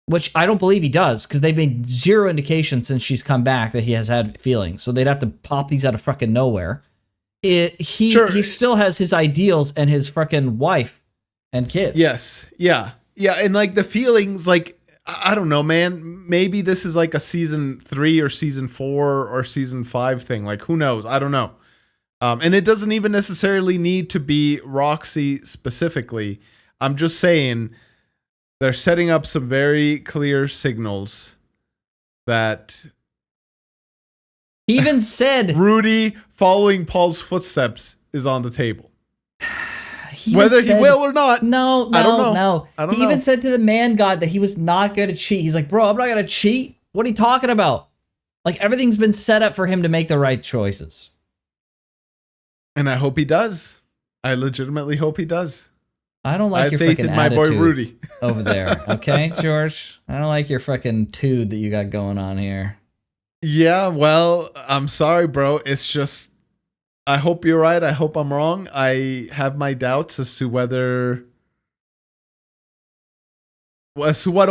which I don't believe he does, because they've made zero indication since she's come back that he has had feelings. So they'd have to pop these out of fucking nowhere. He still has his ideals and his fucking wife and kid. Yes. Yeah. Yeah. And like the feelings, like, I don't know, man. Maybe this is like a season 3 or season 4 or season 5 thing. Like, who knows? I don't know. And it doesn't even necessarily need to be Roxy specifically. I'm just saying they're setting up some very clear signals that he even said Rudy following Paul's footsteps is on the table. Whether he will or not. No. I don't know. He even said to the man god that he was not going to cheat. He's like, bro, I'm not going to cheat. What are you talking about? Like, everything's been set up for him to make the right choices. And I hope he does. I legitimately hope he does. I don't like your faith freaking in my attitude boy Rudy over there. Okay, George? I don't like your freaking tude that you got going on here. Yeah, well, I'm sorry, bro. It's just, I hope you're right. I hope I'm wrong. I have my doubts as to what'll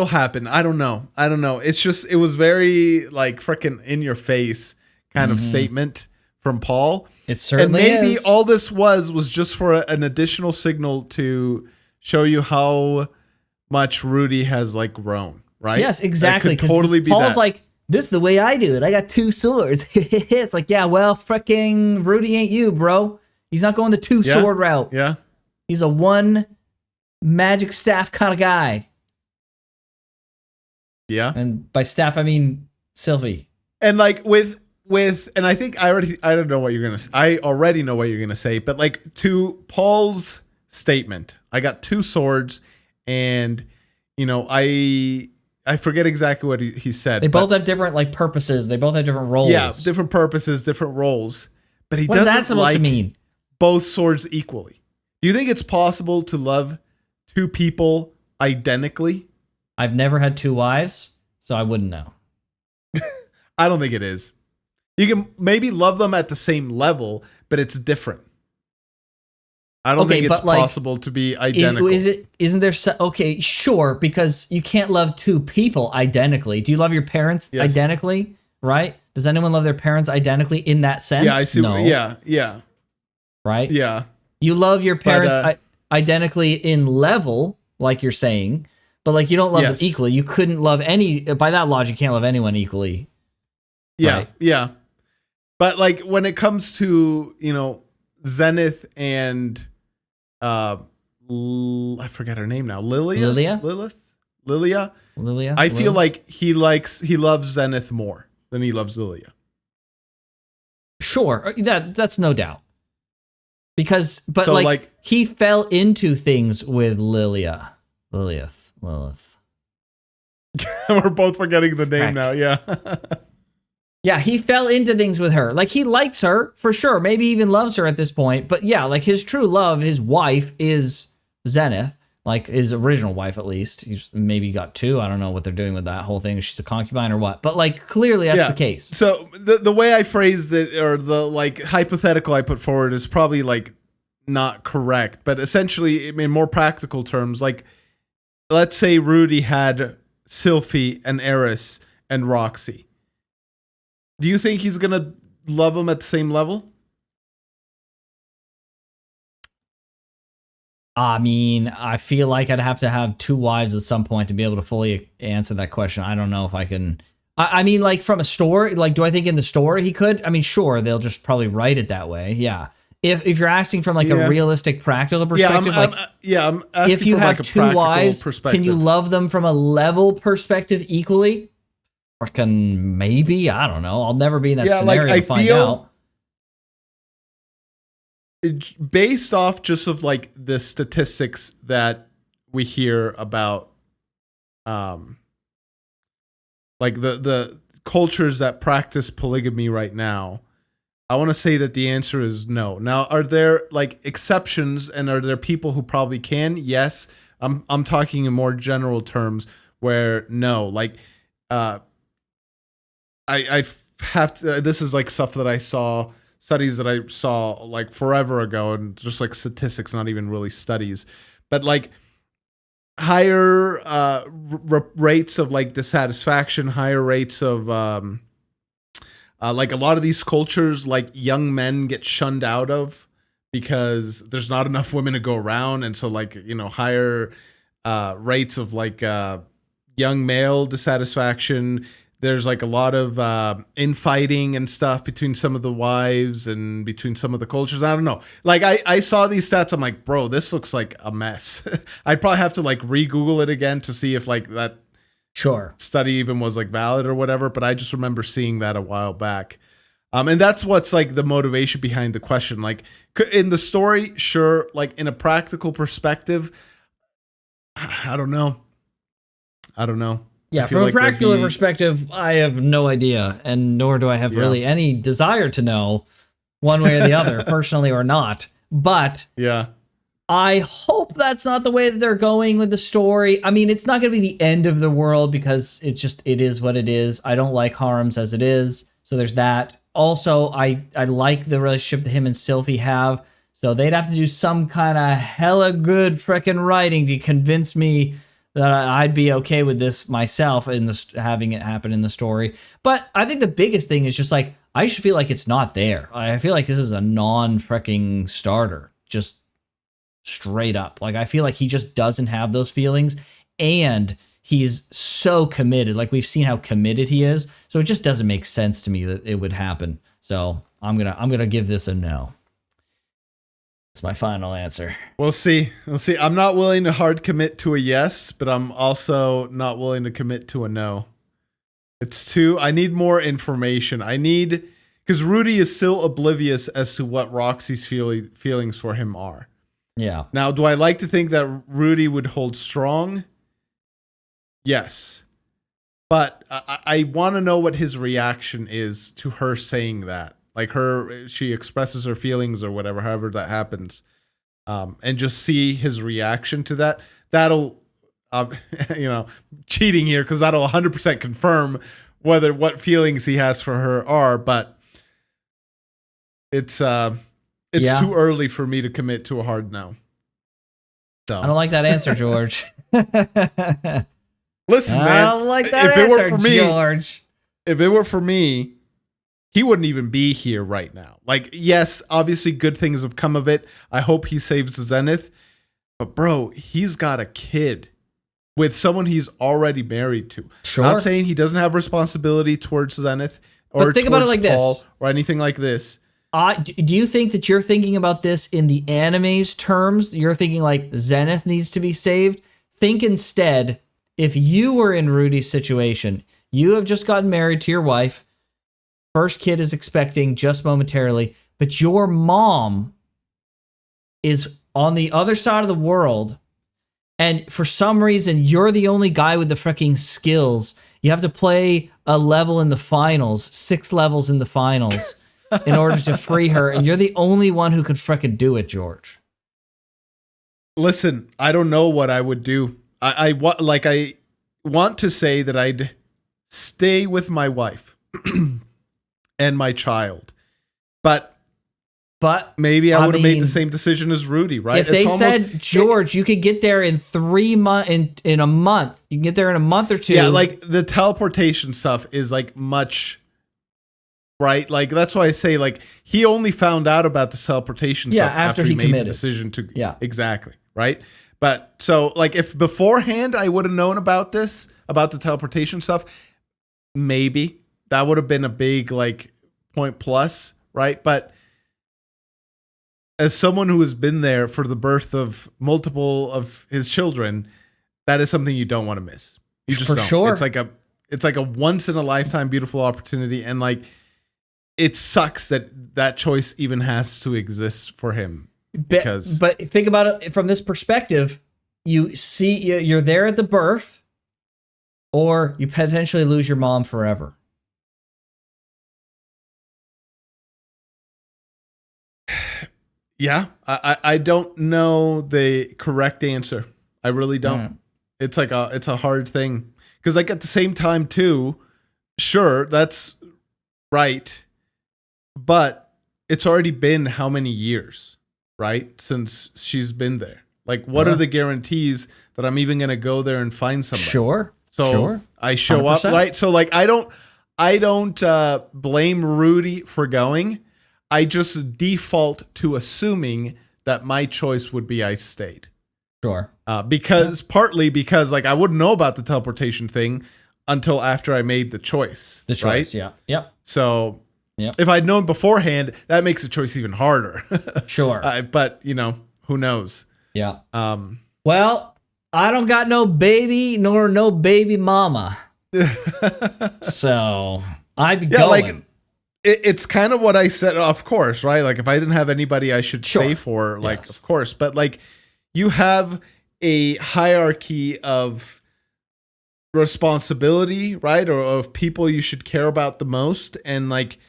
happen. I don't know. It's just, it was very like freaking in your face kind of statement from Paul. It certainly is. And maybe is. all this was just for an additional signal to show you how much Rudy has like grown, right? Yes, exactly. It could totally be Paul's that. like, this is the way I do it. I got 2 swords. It's like, yeah, well, freaking Rudy ain't you, bro. He's not going the 2 sword route. Yeah. He's a 1 magic staff kind of guy. Yeah. And by staff, I mean Sylvie. And like with and I think I don't know what you're going to say. I already know what you're going to say, but like to Paul's statement, I got 2 swords and you know, I forget exactly what he said. They both have different like purposes. They both have different roles. Yeah, different purposes, different roles. But he What is doesn't that supposed to mean? both swords equally. Do you think it's possible to love two people identically? I've never had two wives, so I wouldn't know. I don't think it is. You can maybe love them at the same level, but it's different. I don't think it's possible to be identical. Isn't there okay, sure, because you can't love two people identically. Do you love your parents identically? Right? Does anyone love their parents identically in that sense? Yeah, I see. No. Yeah. Right? Yeah. You love your parents identically in level, like you're saying, but like you don't love them equally. You couldn't love by that logic, you can't love anyone equally. Yeah, right? yeah. But like when it comes to, you know, Zenith and I forget her name now. Lilia. I feel like he loves Zenith more than he loves Lilia. Sure, that's no doubt. But he fell into things with Lilith. We're both forgetting the name now. Yeah. Yeah, he fell into things with her. Like, he likes her, for sure. Maybe even loves her at this point. But yeah, like, his true love, his wife, is Zenith. Like, his original wife, at least. He's maybe got two. I don't know what they're doing with that whole thing. If she's a concubine or what. But, like, clearly that's the case. So, the way I phrased it, or the, like, hypothetical I put forward is probably, like, not correct. But essentially, in more practical terms, like, let's say Rudy had Sylphie and Eris and Roxy. Do you think he's going to love them at the same level? I mean, I feel like I'd have to have two wives at some point to be able to fully answer that question. I don't know if I can. I mean, like, from a story, like, do I think in the story he could? I mean, sure, they'll just probably write it that way. Yeah. If you're asking from like a realistic, practical perspective, I'm asking if you from have like a two wives, can you love them from a level perspective equally? Freaking maybe, I don't know. I'll never be in that scenario to find out. Based off just of like the statistics that we hear about, like the cultures that practice polygamy right now, I want to say that the answer is no. Now, are there like exceptions, and are there people who probably can? Yes. I'm talking in more general terms where no, like, I have to, this is like stuff that I saw, studies that I saw like forever ago, and just like statistics, not even really studies, but like higher rates of like dissatisfaction, higher rates of like a lot of these cultures, like young men get shunned out of because there's not enough women to go around, and so like, you know, higher rates of like young male dissatisfaction. There's like a lot of infighting and stuff between some of the wives and between some of the cultures. I don't know. Like I saw these stats. I'm like, bro, this looks like a mess. I'd probably have to like re-Google it again to see if like that study even was like valid or whatever. But I just remember seeing that a while back. And that's what's like the motivation behind the question. Like in the story, sure. Like in a practical perspective, I don't know. Yeah, from a practical perspective, I have no idea, and nor do I have really any desire to know one way or the other, personally or not. But I hope that's not the way that they're going with the story. I mean, it's not going to be the end of the world, because it is what it is. I don't like harems as it is, so there's that. Also, I like the relationship that him and Sylphie have, so they'd have to do some kind of hella good frickin' writing to convince me that I'd be okay with this myself in having it happen in the story. But I think the biggest thing is just like, I just feel like it's not there. I feel like this is a non-freaking starter, just straight up. Like, I feel like he just doesn't have those feelings, and he's so committed. Like, we've seen how committed he is, so it just doesn't make sense to me that it would happen. So I'm gonna give this a no. That's my final answer. We'll see. I'm not willing to hard commit to a yes, but I'm also not willing to commit to a no. I need more information. Because Rudy is still oblivious as to what Roxy's feelings for him are. Yeah. Now, do I like to think that Rudy would hold strong? Yes. But I want to know what his reaction is to her saying that. Like she expresses her feelings or whatever, however that happens. And just see his reaction to that. That'll, cheating here because that'll 100% confirm what feelings he has for her are. But it's too early for me to commit to a hard no. So. I don't like that answer, George. Listen, man. I don't like that answer, George. If it were for me, he wouldn't even be here right now. Like, yes, obviously good things have come of it. I hope he saves Zenith. But, bro, he's got a kid with someone he's already married to. Sure. Not saying he doesn't have responsibility towards Zenith or but think about it like Paul this. Or anything like this. Do you think that you're thinking about this in the anime's terms? You're thinking like Zenith needs to be saved? Think instead, if you were in Rudy's situation, you have just gotten married to your wife, first kid is expecting just momentarily, but your mom is on the other side of the world, and for some reason, you're the only guy with the freaking skills. You have to play a level in the finals, 6 levels in the finals, in order to free her, and you're the only one who could freaking do it, George. Listen, I don't know what I would do. I want to say that I'd stay with my wife and my child, but maybe I would have made the same decision as Rudy, right? If they said, George, you could get there in 3 months, in a month, you can get there in a month or 2. Yeah, like the teleportation stuff is like much, right? Like that's why I say like he only found out about the teleportation stuff after he made the decision to. Yeah, exactly, right? But so like if beforehand I would have known about this, about the teleportation stuff, maybe that would have been a big like point plus, right? But as someone who has been there for the birth of multiple of his children, that is something you don't want to miss. You just don't. Sure. It's like a once in a lifetime beautiful opportunity, and like it sucks that choice even has to exist for him. But think about it from this perspective. You see, you're there at the birth, or you potentially lose your mom forever. Yeah, I don't know the correct answer. I really don't. It's a hard thing because like at the same time too, sure, that's right, but it's already been how many years, right, since she's been there. Like, what are the guarantees that I'm even gonna go there and find somebody? Sure. I show 100%. Up, right? So like, I don't blame Rudy for going. I just default to assuming that my choice would be I stayed. Sure. Partly because like I wouldn't know about the teleportation thing until after I made the choice. Right? Yeah. Yep. So if I'd known beforehand, that makes the choice even harder. Sure. But who knows? Yeah. Well, I don't got no baby nor no baby mama. So I'd be going. Like, it's kind of what I said, of course, right? Like if I didn't have anybody I should stay for, like, of course. But like you have a hierarchy of responsibility, right? Or of people you should care about the most. And like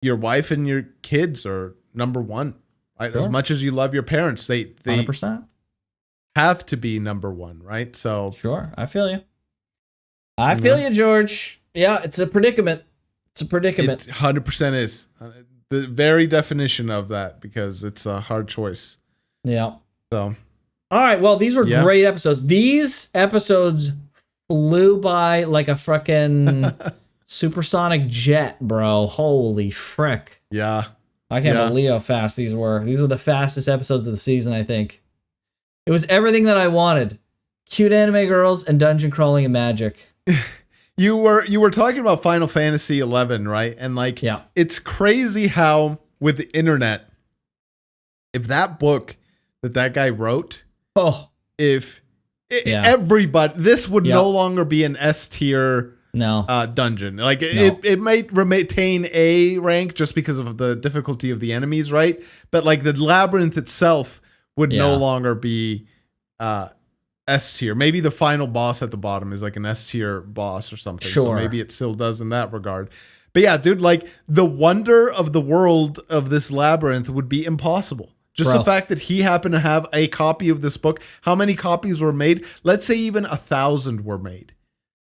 your wife and your kids are number one, right? Sure. As much as you love your parents, they 100%. Have to be number one, right? So sure. I feel you. I feel you, George. Yeah, it's a predicament. It 100% is the very definition of that because it's a hard choice. Yeah. So, all right. Well, these were great episodes. These episodes flew by like a frickin' supersonic jet, bro. Holy frick. Yeah. I can't believe how fast these were. These were the fastest episodes of the season, I think. It was everything that I wanted. Cute anime girls and dungeon crawling and magic. You were talking about Final Fantasy 11, right? And like, it's crazy how with the internet, if that book that guy wrote, everybody, this would no longer be an S tier dungeon. Like it might retain A rank just because of the difficulty of the enemies, right? But like the labyrinth itself would no longer be S tier. Maybe the final boss at the bottom is like an S tier boss or something. Sure. So maybe it still does in that regard. But yeah, dude, like the wonder of the world of this labyrinth would be impossible. Just Bro. the fact that he happened to have a copy of this book. How many copies were made? Let's say even 1,000 were made.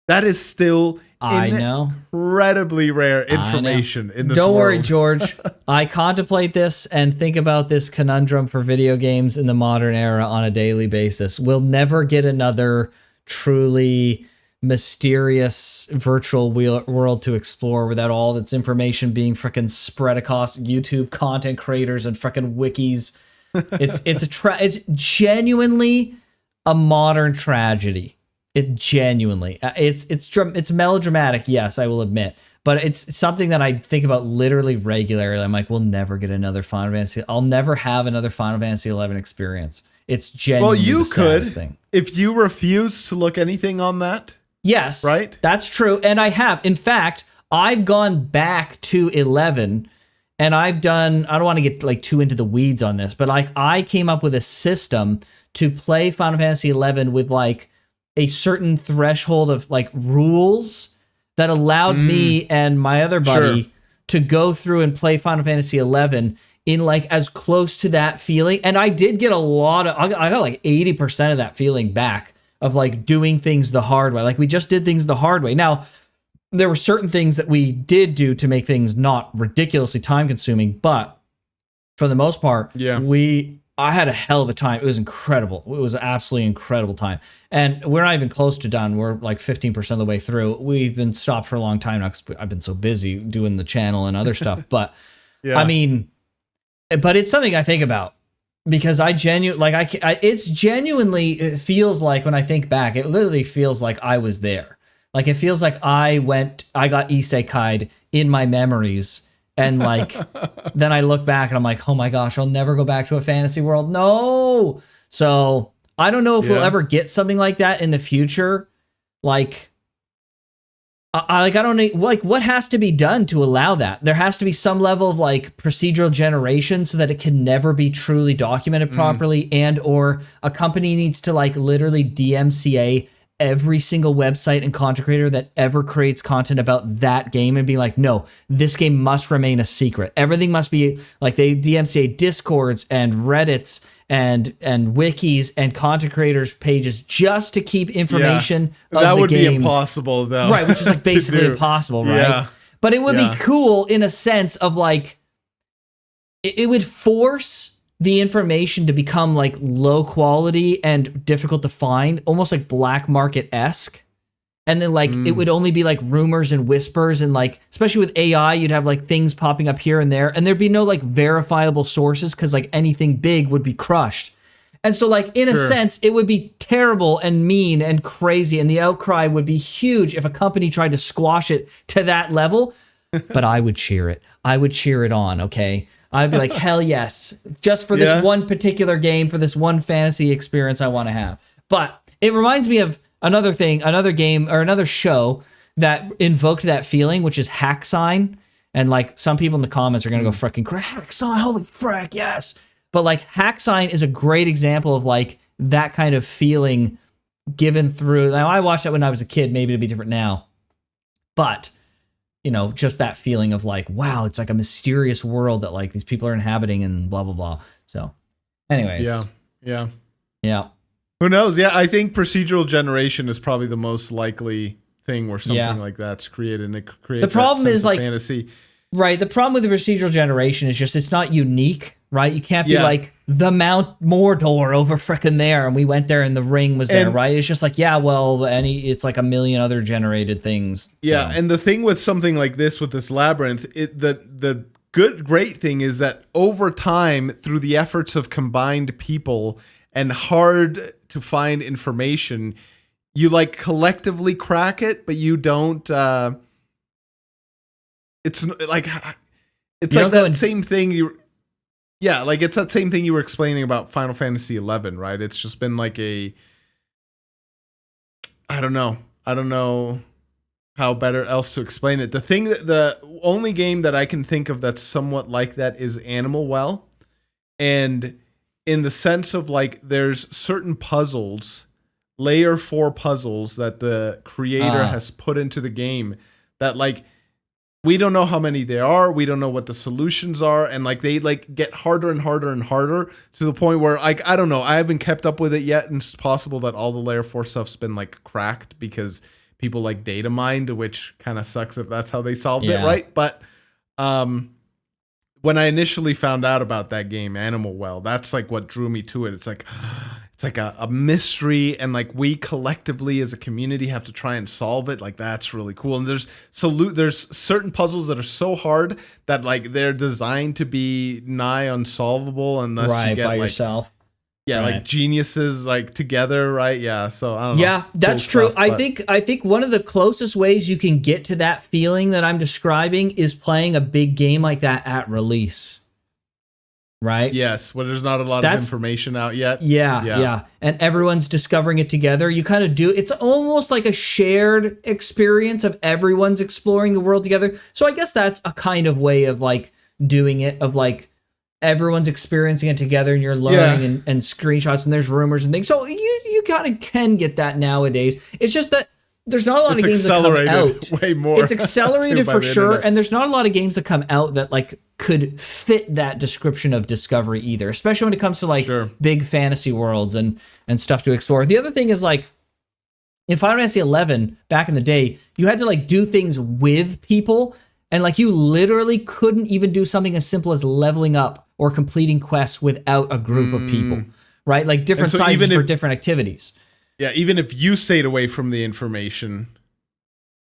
That is still incredibly rare information in this world. Don't worry, George. I contemplate this and think about this conundrum for video games in the modern era on a daily basis. We'll never get another truly mysterious virtual world to explore without all its information being freaking spread across YouTube content creators and freaking wikis. It's genuinely a modern tragedy. It genuinely, it's melodramatic. Yes, I will admit, but it's something that I think about literally regularly. I'm like, we'll never get another Final Fantasy. I'll never have another Final Fantasy 11 experience. It's genuinely well, you the could saddest thing. if you refuse to look anything on that. Yes, right. That's true, and I have. In fact, I've gone back to 11, and I've done. I don't want to get like too into the weeds on this, but like I came up with a system to play Final Fantasy 11 with like a certain threshold of like rules that allowed me and my other buddy to go through and play Final Fantasy 11 in like as close to that feeling. And I did get a lot of, I got like 80% of that feeling back of like doing things the hard way. Like we just did things the hard way. Now, there were certain things that we did do to make things not ridiculously time consuming, but for the most part, I had a hell of a time. It was incredible. It was an absolutely incredible time. And we're not even close to done. We're like 15% of the way through. We've been stopped for a long time now because I've been so busy doing the channel and other stuff. But I mean, but it's something I think about because it feels like when I think back, it literally feels like I was there. Like it feels like I got isekai'd in my memories. And like, then I look back and I'm like, oh my gosh, I'll never go back to a fantasy world. No. So I don't know if we'll ever get something like that in the future. Like, I don't know, like what has to be done to allow that? There has to be some level of like procedural generation so that it can never be truly documented properly, and or a company needs to like literally DMCA every single website and content creator that ever creates content about that game and be like, no, this game must remain a secret. Everything must be like they DMCA Discords and Reddits and wikis and content creators pages just to keep information of that the would game. be impossible though. Right, which is like basically impossible, right? Yeah. But it would be cool in a sense of like it would force the information to become like low quality and difficult to find, almost like black market-esque. And then like it would only be like rumors and whispers, and like especially with AI, you'd have like things popping up here and there, and there'd be no like verifiable sources because like anything big would be crushed. And so like in a sense, it would be terrible and mean and crazy, and the outcry would be huge if a company tried to squash it to that level. But I would cheer it. I would cheer it on, okay? I'd be like, hell yes. Just for this one particular game, for this one fantasy experience I want to have. But it reminds me of another thing, another game, or another show that invoked that feeling, which is Hack Sign. And like some people in the comments are going to go freaking crazy. Hack Sign, holy frick, yes. But like Hack Sign is a great example of like that kind of feeling given through. Now, I watched that when I was a kid. Maybe it'd be different now. But you know, just that feeling of like, wow, it's like a mysterious world that like these people are inhabiting and blah, blah, blah. So anyways. Yeah. Who knows? Yeah, I think procedural generation is probably the most likely thing where something like that's created. And it creates the problem is like fantasy. Right. The problem with the procedural generation is just it's not unique, right? You can't be like the Mount Mordor over frickin' there, and we went there and the ring was there, right? It's just like, yeah, well, it's like a million other generated things. Yeah, and the thing with something like this, with this labyrinth, the great thing is that over time, through the efforts of combined people and hard to find information, you like collectively crack it, but you don't. It's like that same thing it's that same thing you were explaining about Final Fantasy 11, right? It's just been like I don't know how better else to explain it. The only game that I can think of that's somewhat like that is Animal Well, and in the sense of like there's certain puzzles layer 4 puzzles that the creator has put into the game that like we don't know how many there are, we don't know what the solutions are, and like they like get harder and harder and harder to the point where like I don't know, I haven't kept up with it yet, and it's possible that all the layer 4 stuff's been like cracked because people like data mined, which kind of sucks if that's how they solved it, right? But when I initially found out about that game, Animal Well, that's like what drew me to it. It's like a mystery, and like we collectively as a community have to try and solve it. Like that's really cool. And there's certain puzzles that are so hard that like they're designed to be nigh unsolvable unless you get by like yourself. Yeah, right. like geniuses like together, right? Yeah. So I don't know. Yeah, that's cool true. stuff, I think one of the closest ways you can get to that feeling that I'm describing is playing a big game like that at release. Right? Yes, where there's not a lot of information out yet. Yeah. And everyone's discovering it together. You kind of do. It's almost like a shared experience of everyone's exploring the world together. So I guess that's a kind of way of like doing it, of like everyone's experiencing it together and you're learning and screenshots and there's rumors and things. So you kind of can get that nowadays. It's just that there's not a lot of games that come out. Way more. It's accelerated for sure, and there's not a lot of games that come out that like could fit that description of discovery either, especially when it comes to like big fantasy worlds and stuff to explore. The other thing is like in Final Fantasy 11 back in the day, you had to like do things with people, and like you literally couldn't even do something as simple as leveling up or completing quests without a group of people, right? Like different sizes for different activities. Yeah, even if you stayed away from the information,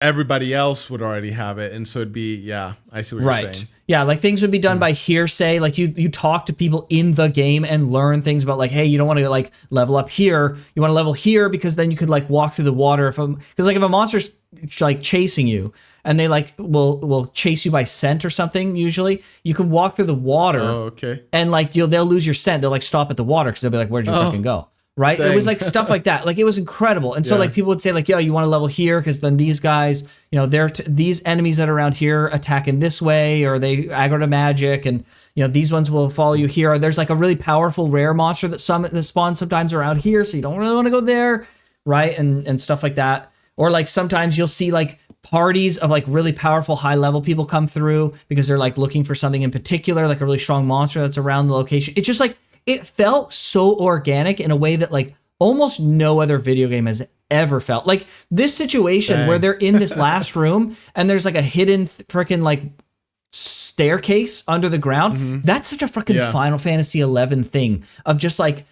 everybody else would already have it. And so it'd be, I see what you're saying. Yeah, like things would be done by hearsay. Like you talk to people in the game and learn things about like, hey, you don't want to like level up here. You want to level here because then you could like walk through the water. Because like if a monster's like chasing you and they like will chase you by scent or something, usually you can walk through the water. Oh, okay. And like they'll lose your scent. They'll like stop at the water because they'll be like, where'd you fucking go? Right? Dang. It was like stuff like that. Like it was incredible. And so like people would say like, yo, you want to level here because then these guys, you know, these enemies that are around here attack in this way, or they aggro to magic, and you know, these ones will follow you here. Or there's like a really powerful rare monster that spawns sometimes around here, so you don't really want to go there, right? And stuff like that. Or like sometimes you'll see like parties of like really powerful high level people come through because they're like looking for something in particular, like a really strong monster that's around the location. It's just like it felt so organic in a way that like almost no other video game has ever felt. Like this situation where they're in this last room and there's like a hidden freaking like staircase under the ground. That's such a freaking Final Fantasy 11 thing of just like,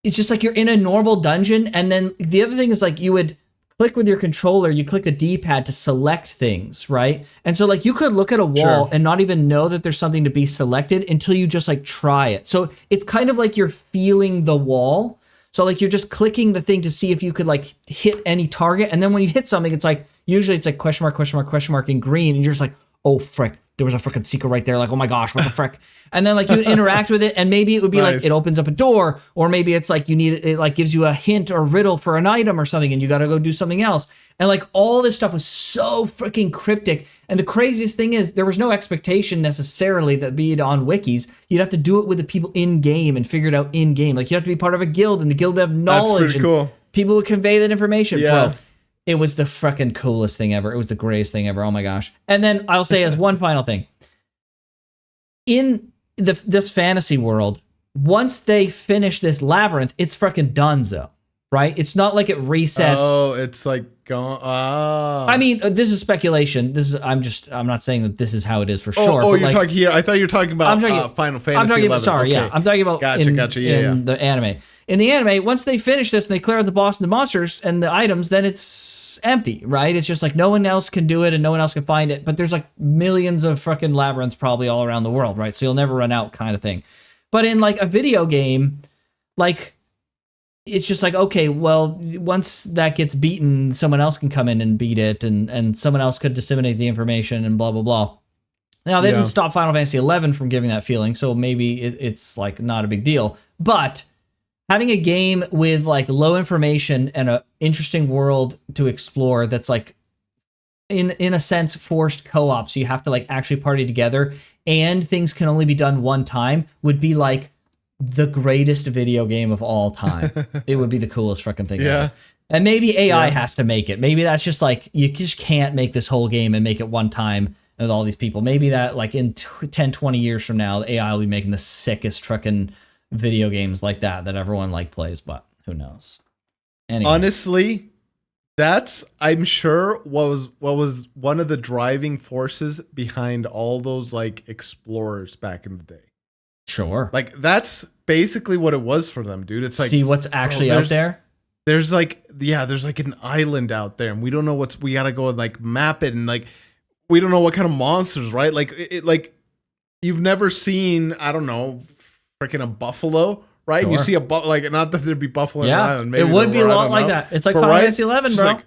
it's just like you're in a normal dungeon. And then the other thing is like you would click with your controller, you click the D-pad to select things, right? And so like you could look at a wall and not even know that there's something to be selected until you just like try it. So it's kind of like you're feeling the wall. So like you're just clicking the thing to see if you could like hit any target. And then when you hit something, it's like, usually it's like question mark in green. And you're just like, oh, frick, there was a freaking secret right there. Like, oh my gosh, what the frick? And then like you interact with it, and maybe it would be like it opens up a door, or maybe it's like it like gives you a hint or riddle for an item or something, and you got to go do something else. And like all this stuff was so freaking cryptic. And the craziest thing is there was no expectation necessarily that be it on wikis. You'd have to do it with the people in game and figure it out in game. Like you have to be part of a guild, and the guild would have knowledge. That's pretty cool. People would convey that information. Yeah. Bro, it was the freaking coolest thing ever. It was the greatest thing ever. Oh my gosh. And then I'll say as one final thing. In this fantasy world, once they finish this labyrinth, it's freaking donezo, right? It's not like it resets. Oh, it's like gone. I mean, this is speculation. I'm not saying that this is how it is for sure. Oh, you're like, talking here. I thought you were talking about Final Fantasy 11. Sorry, okay. I'm talking about Gotcha. in the anime. In the anime, once they finish this and they clear out the boss and the monsters and the items, then it's empty, right? It's just like no one else can do it and no one else can find it. But there's like millions of freaking labyrinths probably all around the world, right? So you'll never run out kind of thing. But in like a video game, like it's just like, okay, well, once that gets beaten, someone else can come in and beat it, and someone else could disseminate the information and blah, blah, blah. Now, they didn't stop Final Fantasy 11 from giving that feeling, so maybe it's like not a big deal. But having a game with like low information and an interesting world to explore that's like in a sense forced co-op, so you have to like actually party together and things can only be done one time, would be like the greatest video game of all time. It would be the coolest freaking thing Yeah. ever. And maybe AI has to make it. Maybe that's just like, you just can't make this whole game and make it one time with all these people. Maybe that like in 10, 20 years from now, the AI will be making the sickest freaking video games like that everyone like plays, but who knows? Anyway. Honestly, that's, I'm sure, what was one of the driving forces behind all those like explorers back in the day. Sure. Like that's basically what it was for them, dude. It's like, see what's actually out there. There's like, there's like an island out there, and we don't know we gotta go and like map it, and like we don't know what kind of monsters, right? Like like you've never seen, I don't know, freaking a buffalo, right? Sure. You see a like, not that there'd be buffalo in an island. Maybe it would there be a were, I lot don't like know. that. It's like But, Final right? Fantasy 11, It's bro. like,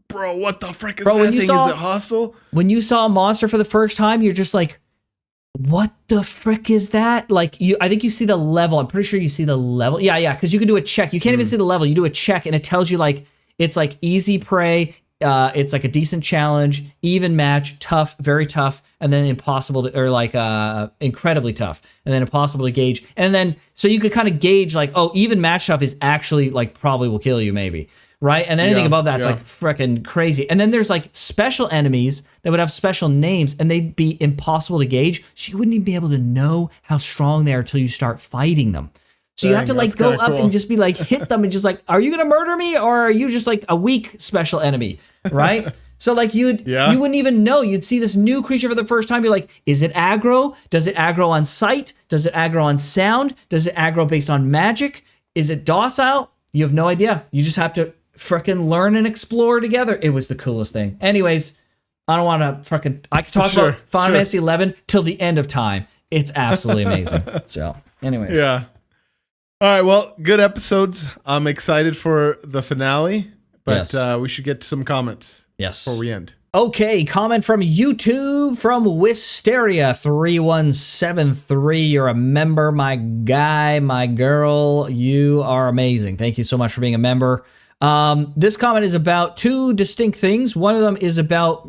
bro, what the frick is Bro, that when you thing? saw- Is it hostile? When you saw a monster for the first time, you're just like, what the frick is that? Like I think you see the level. I'm pretty sure you see the level. Yeah, because you can do a check. You can't even see the level. You do a check and it tells you like, it's like easy prey. It's like a decent challenge, even match, tough, very tough, and then impossible to, or like incredibly tough, and then impossible to gauge. And then so you could kind of gauge like, oh, even match stuff is actually like probably will kill you maybe. Right? And anything above that's like freaking crazy. And then there's like special enemies that would have special names and they'd be impossible to gauge. So you wouldn't even be able to know how strong they are until you start fighting them. So you have to like go up and just be like, hit them and just like, are you going to murder me? Or are you just like a weak special enemy? Right? So like you wouldn't even know. You'd see this new creature for the first time. You're like, is it aggro? Does it aggro on sight? Does it aggro on sound? Does it aggro based on magic? Is it docile? You have no idea. You just have to frickin' learn and explore together. It was the coolest thing. Anyways, I don't want to frickin'... I could talk about Final Fantasy 11 till the end of time. It's absolutely amazing. So, anyways. Yeah. All right, well, good episodes. I'm excited for the finale, but we should get to some comments before we end. Okay, comment from YouTube from Wisteria3173. You're a member, my guy, my girl. You are amazing. Thank you so much for being a member. This comment is about two distinct things. One of them is about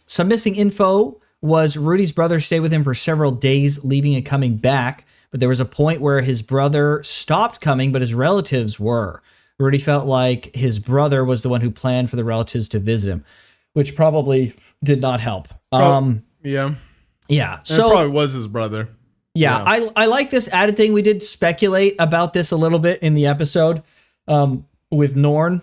some missing info. Was Rudy's brother stayed with him for several days, leaving and coming back, but there was a point where his brother stopped coming, but his relatives were. Rudy felt like his brother was the one who planned for the relatives to visit him, which probably did not help. Yeah. Yeah. So it probably was his brother. Yeah. I like this added thing. We did speculate about this a little bit in the episode. With Norn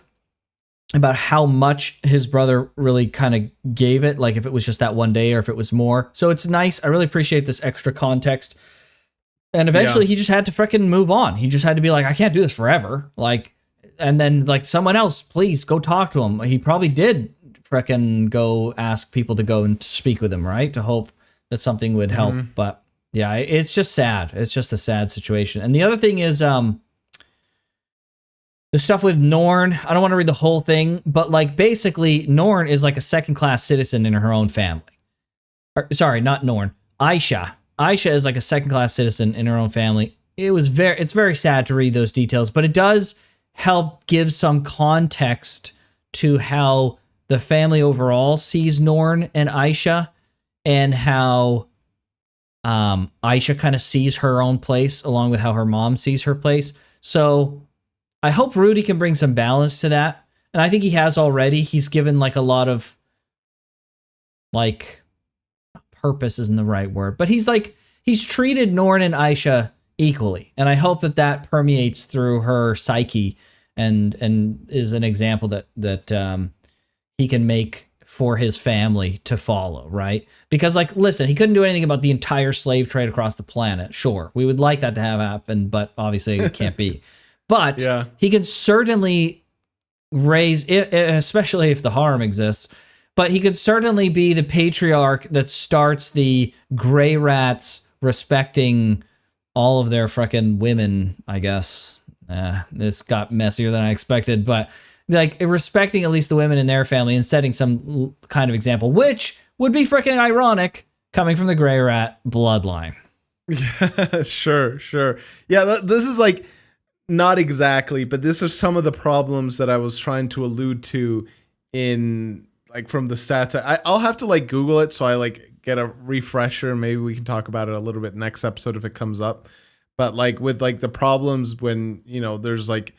about how much his brother really kind of gave it, like if it was just that one day or if it was more. So it's nice. I really appreciate this extra context. And eventually he just had to freaking move on. He just had to be like, I can't do this forever. Like, and then like someone else, please go talk to him. He probably did freaking go ask people to go and speak with him, right? To hope that something would help. But yeah, it's just sad. It's just a sad situation. And the other thing is, the stuff with Norn, I don't want to read the whole thing, but like basically Norn is like a second-class citizen in her own family. Sorry, not Norn. Aisha. Aisha is like a second-class citizen in her own family. It's very sad to read those details, but it does help give some context to how the family overall sees Norn and Aisha, and how Aisha kind of sees her own place along with how her mom sees her place. So I hope Rudy can bring some balance to that. And I think he has already. He's given like a lot of like purpose isn't the right word, but he's treated Norn and Aisha equally. And I hope that permeates through her psyche and is an example that he can make for his family to follow, right? Because like, listen, he couldn't do anything about the entire slave trade across the planet. Sure, we would like that to have happen, but obviously it can't be. But he can certainly raise, especially if the harm exists, but he could certainly be the patriarch that starts the gray rats respecting all of their frickin' women, I guess. This got messier than I expected, but like respecting at least the women in their family and setting some kind of example, which would be frickin' ironic coming from the gray rat bloodline. Yeah, sure. Yeah, this is like, not exactly, but this is some of the problems that I was trying to allude to in like from the stats. I'll have to like Google it so I like get a refresher. Maybe we can talk about it a little bit next episode if it comes up. But like with like the problems when, you know, there's like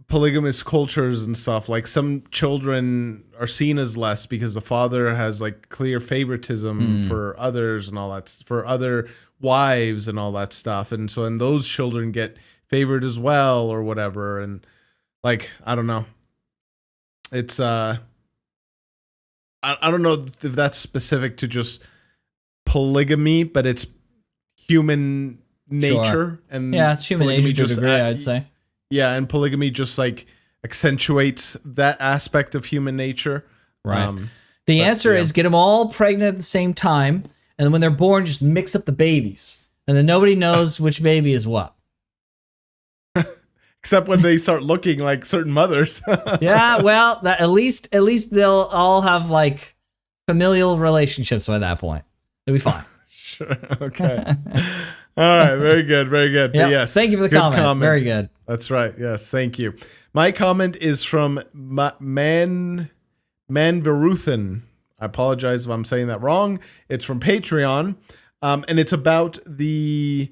polygamous cultures and stuff, like some children are seen as less because the father has like clear favoritism for others and all that, for other wives and all that stuff. And so, and those children get favored as well or whatever. And like, I don't know. It's, I don't know if that's specific to just polygamy, but it's human nature. Sure. And yeah, it's human nature to a degree, I'd say. Yeah, and polygamy just like accentuates that aspect of human nature. Right. The answer is get them all pregnant at the same time, and when they're born, just mix up the babies, and then nobody knows which baby is what. Except when they start looking like certain mothers. Yeah, well, that, at least they'll all have like familial relationships by that point. It'll be fine. Sure. Okay. All right. Very good. Very good. Yep. Yes. Thank you for the comment. Very good. That's right. Yes. Thank you. My comment is from Man Veruthan. I apologize if I'm saying that wrong. It's from Patreon. And it's about the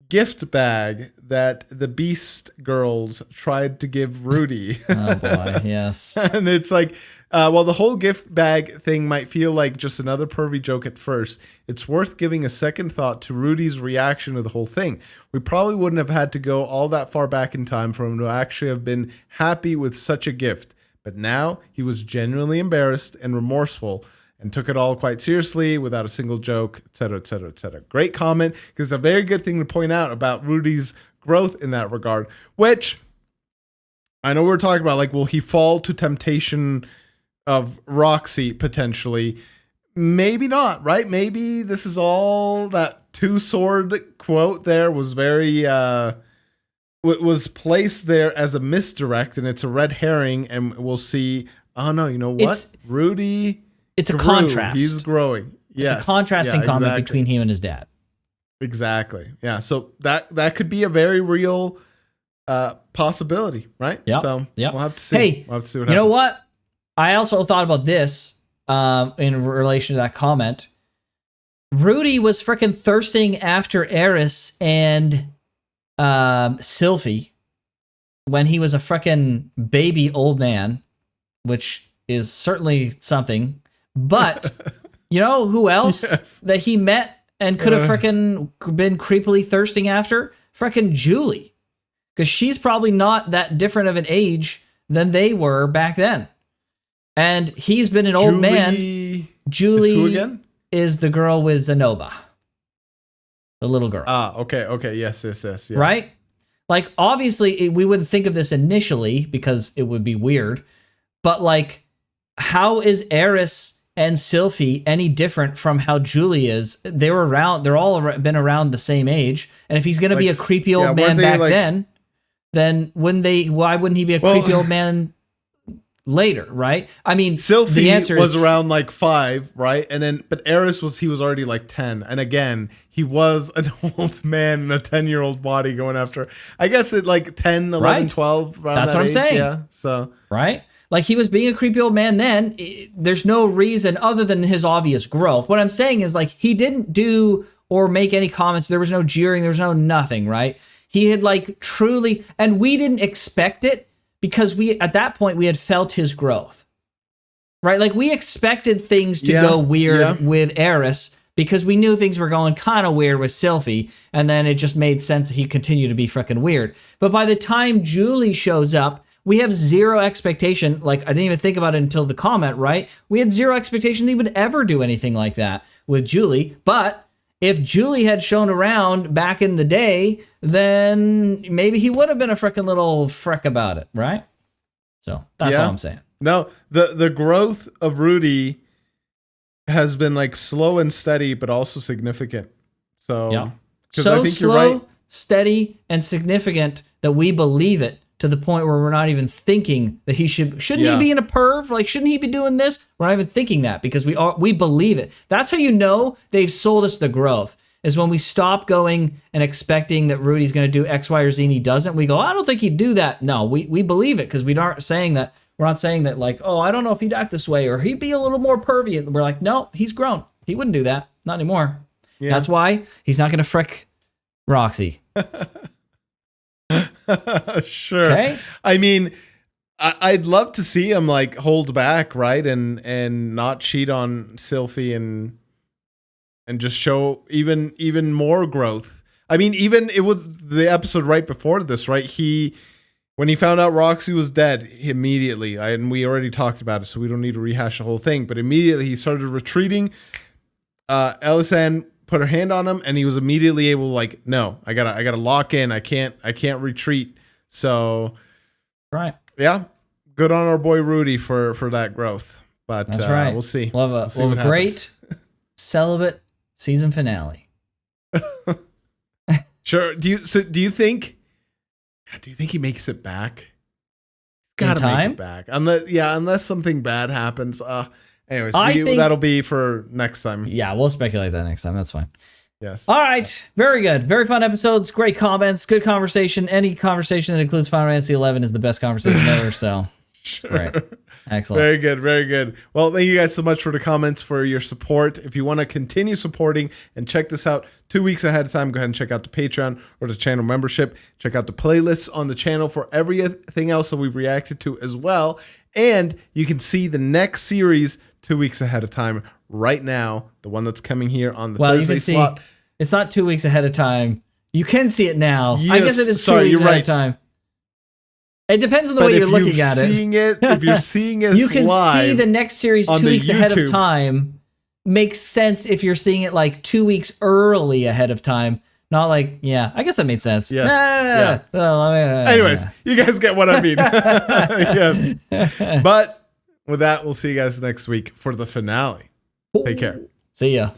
gift bag that the Beast girls tried to give Rudy. Oh boy, yes. And it's like, while the whole gift bag thing might feel like just another pervy joke at first, it's worth giving a second thought to Rudy's reaction to the whole thing. We probably wouldn't have had to go all that far back in time for him to actually have been happy with such a gift. But now he was genuinely embarrassed and remorseful and took it all quite seriously without a single joke, etc., etc., etc. Great comment, because it's a very good thing to point out about Rudy's growth in that regard, which I know we're talking about, like, will he fall to temptation of Roxy potentially? Maybe not, right? Maybe this is all that two-sword quote there was very was placed there as a misdirect, and it's a red herring, and we'll see. Oh no, you know what? Rudy, it's a contrast. He's growing. Yes. It's a contrasting comment between him and his dad. Exactly. Yeah. So that could be a very real possibility, right? Yeah. So we'll have to see. Hey, we'll have to see what you happens. know what? I also thought about this in relation to that comment. Rudy was freaking thirsting after Eris and Sylphie when he was a freaking baby old man, which is certainly something. But you know who else that he met and could have freaking been creepily thirsting after? Freaking Julie. Because she's probably not that different of an age than they were back then. And he's been an old man. Julie who again? Is the girl with Zenoba. The little girl. Ah, okay. Yes. Yeah. Right? Like, obviously, we wouldn't think of this initially because it would be weird. But, like, how is Eris and Sylphie any different from how Julie is? They were around. They're all been around the same age. And if he's going to be a creepy old man back then wouldn't they? Why wouldn't he be a creepy old man later? Right? I mean, Sylphie the answer was is around like 5, right? And then, but Eris was already like 10. And again, he was an old man in a 10-year-old body going after. I guess at like 10, 11, Right. 12. Around That's that what I'm age, saying. Yeah. So right? Like, he was being a creepy old man then. There's no reason other than his obvious growth. What I'm saying is, like, he didn't do or make any comments. There was no jeering. There was no nothing, right? He had, like, truly, and we didn't expect it because at that point, we had felt his growth, right? Like, we expected things to go weird with Eris because we knew things were going kind of weird with Sylphie, and then it just made sense that he continued to be freaking weird. But by the time Julie shows up, we have zero expectation. Like, I didn't even think about it until the comment, right? We had zero expectation he would ever do anything like that with Julie. But if Julie had shown around back in the day, then maybe he would have been a freaking little freck about it, right? So that's all I'm saying. No, the growth of Rudy has been like slow and steady, but also significant. So, So I think slow, you're right. Steady, and significant that we believe it. To the point where we're not even thinking that he shouldn't he be in a perv? Like, shouldn't he be doing this? We're not even thinking that because we believe it. That's how you know they've sold us the growth, is when we stop going and expecting that Rudy's going to do X, Y, or Z and he doesn't. We go, I don't think he'd do that. No, we believe it because we aren't saying that. We're not saying that like, oh, I don't know if he'd act this way or he'd be a little more pervy. We're like, no, he's grown. He wouldn't do that. Not anymore. Yeah. That's why he's not going to frick Roxy. Sure. Okay. I mean, I'd love to see him like hold back, right, and not cheat on Sylphie and just show even more growth. I mean, even it was the episode right before this, right? When he found out Roxy was dead, immediately, and we already talked about it, so we don't need to rehash the whole thing. But immediately he started retreating. Elisan put her hand on him, and he was immediately able to like, no, I gotta lock in. I can't retreat. So, Right. Yeah, good on our boy Rudy for that growth. But That's right. We'll see. We'll have a great celibate season finale. Sure. Do you think he makes it back? Gotta make it back. Unless something bad happens. Anyways, that'll be for next time. Yeah, we'll speculate that next time. That's fine. Yes. All right. Very good. Very fun episodes. Great comments. Good conversation. Any conversation that includes Final Fantasy 11 is the best conversation ever. So, sure. Great. Excellent. Very good. Very good. Well, thank you guys so much for the comments, for your support. If you want to continue supporting and check this out 2 weeks ahead of time, go ahead and check out the Patreon or the channel membership. Check out the playlists on the channel for everything else that we've reacted to as well. And you can see the next series 2 weeks ahead of time right now, the one that's coming here on the Thursday slot. It's not 2 weeks ahead of time. You can see it now. Yes, I guess it is 2 weeks ahead of time. It depends on the way you're looking at it. If you're seeing it, you can see the next series 2 weeks ahead of time. Makes sense if you're seeing it like 2 weeks early ahead of time. Not like, yeah, I guess that made sense. Yes. Yeah. Well, anyways, you guys get what I mean. Yes. But with that, we'll see you guys next week for the finale. Take care. See ya.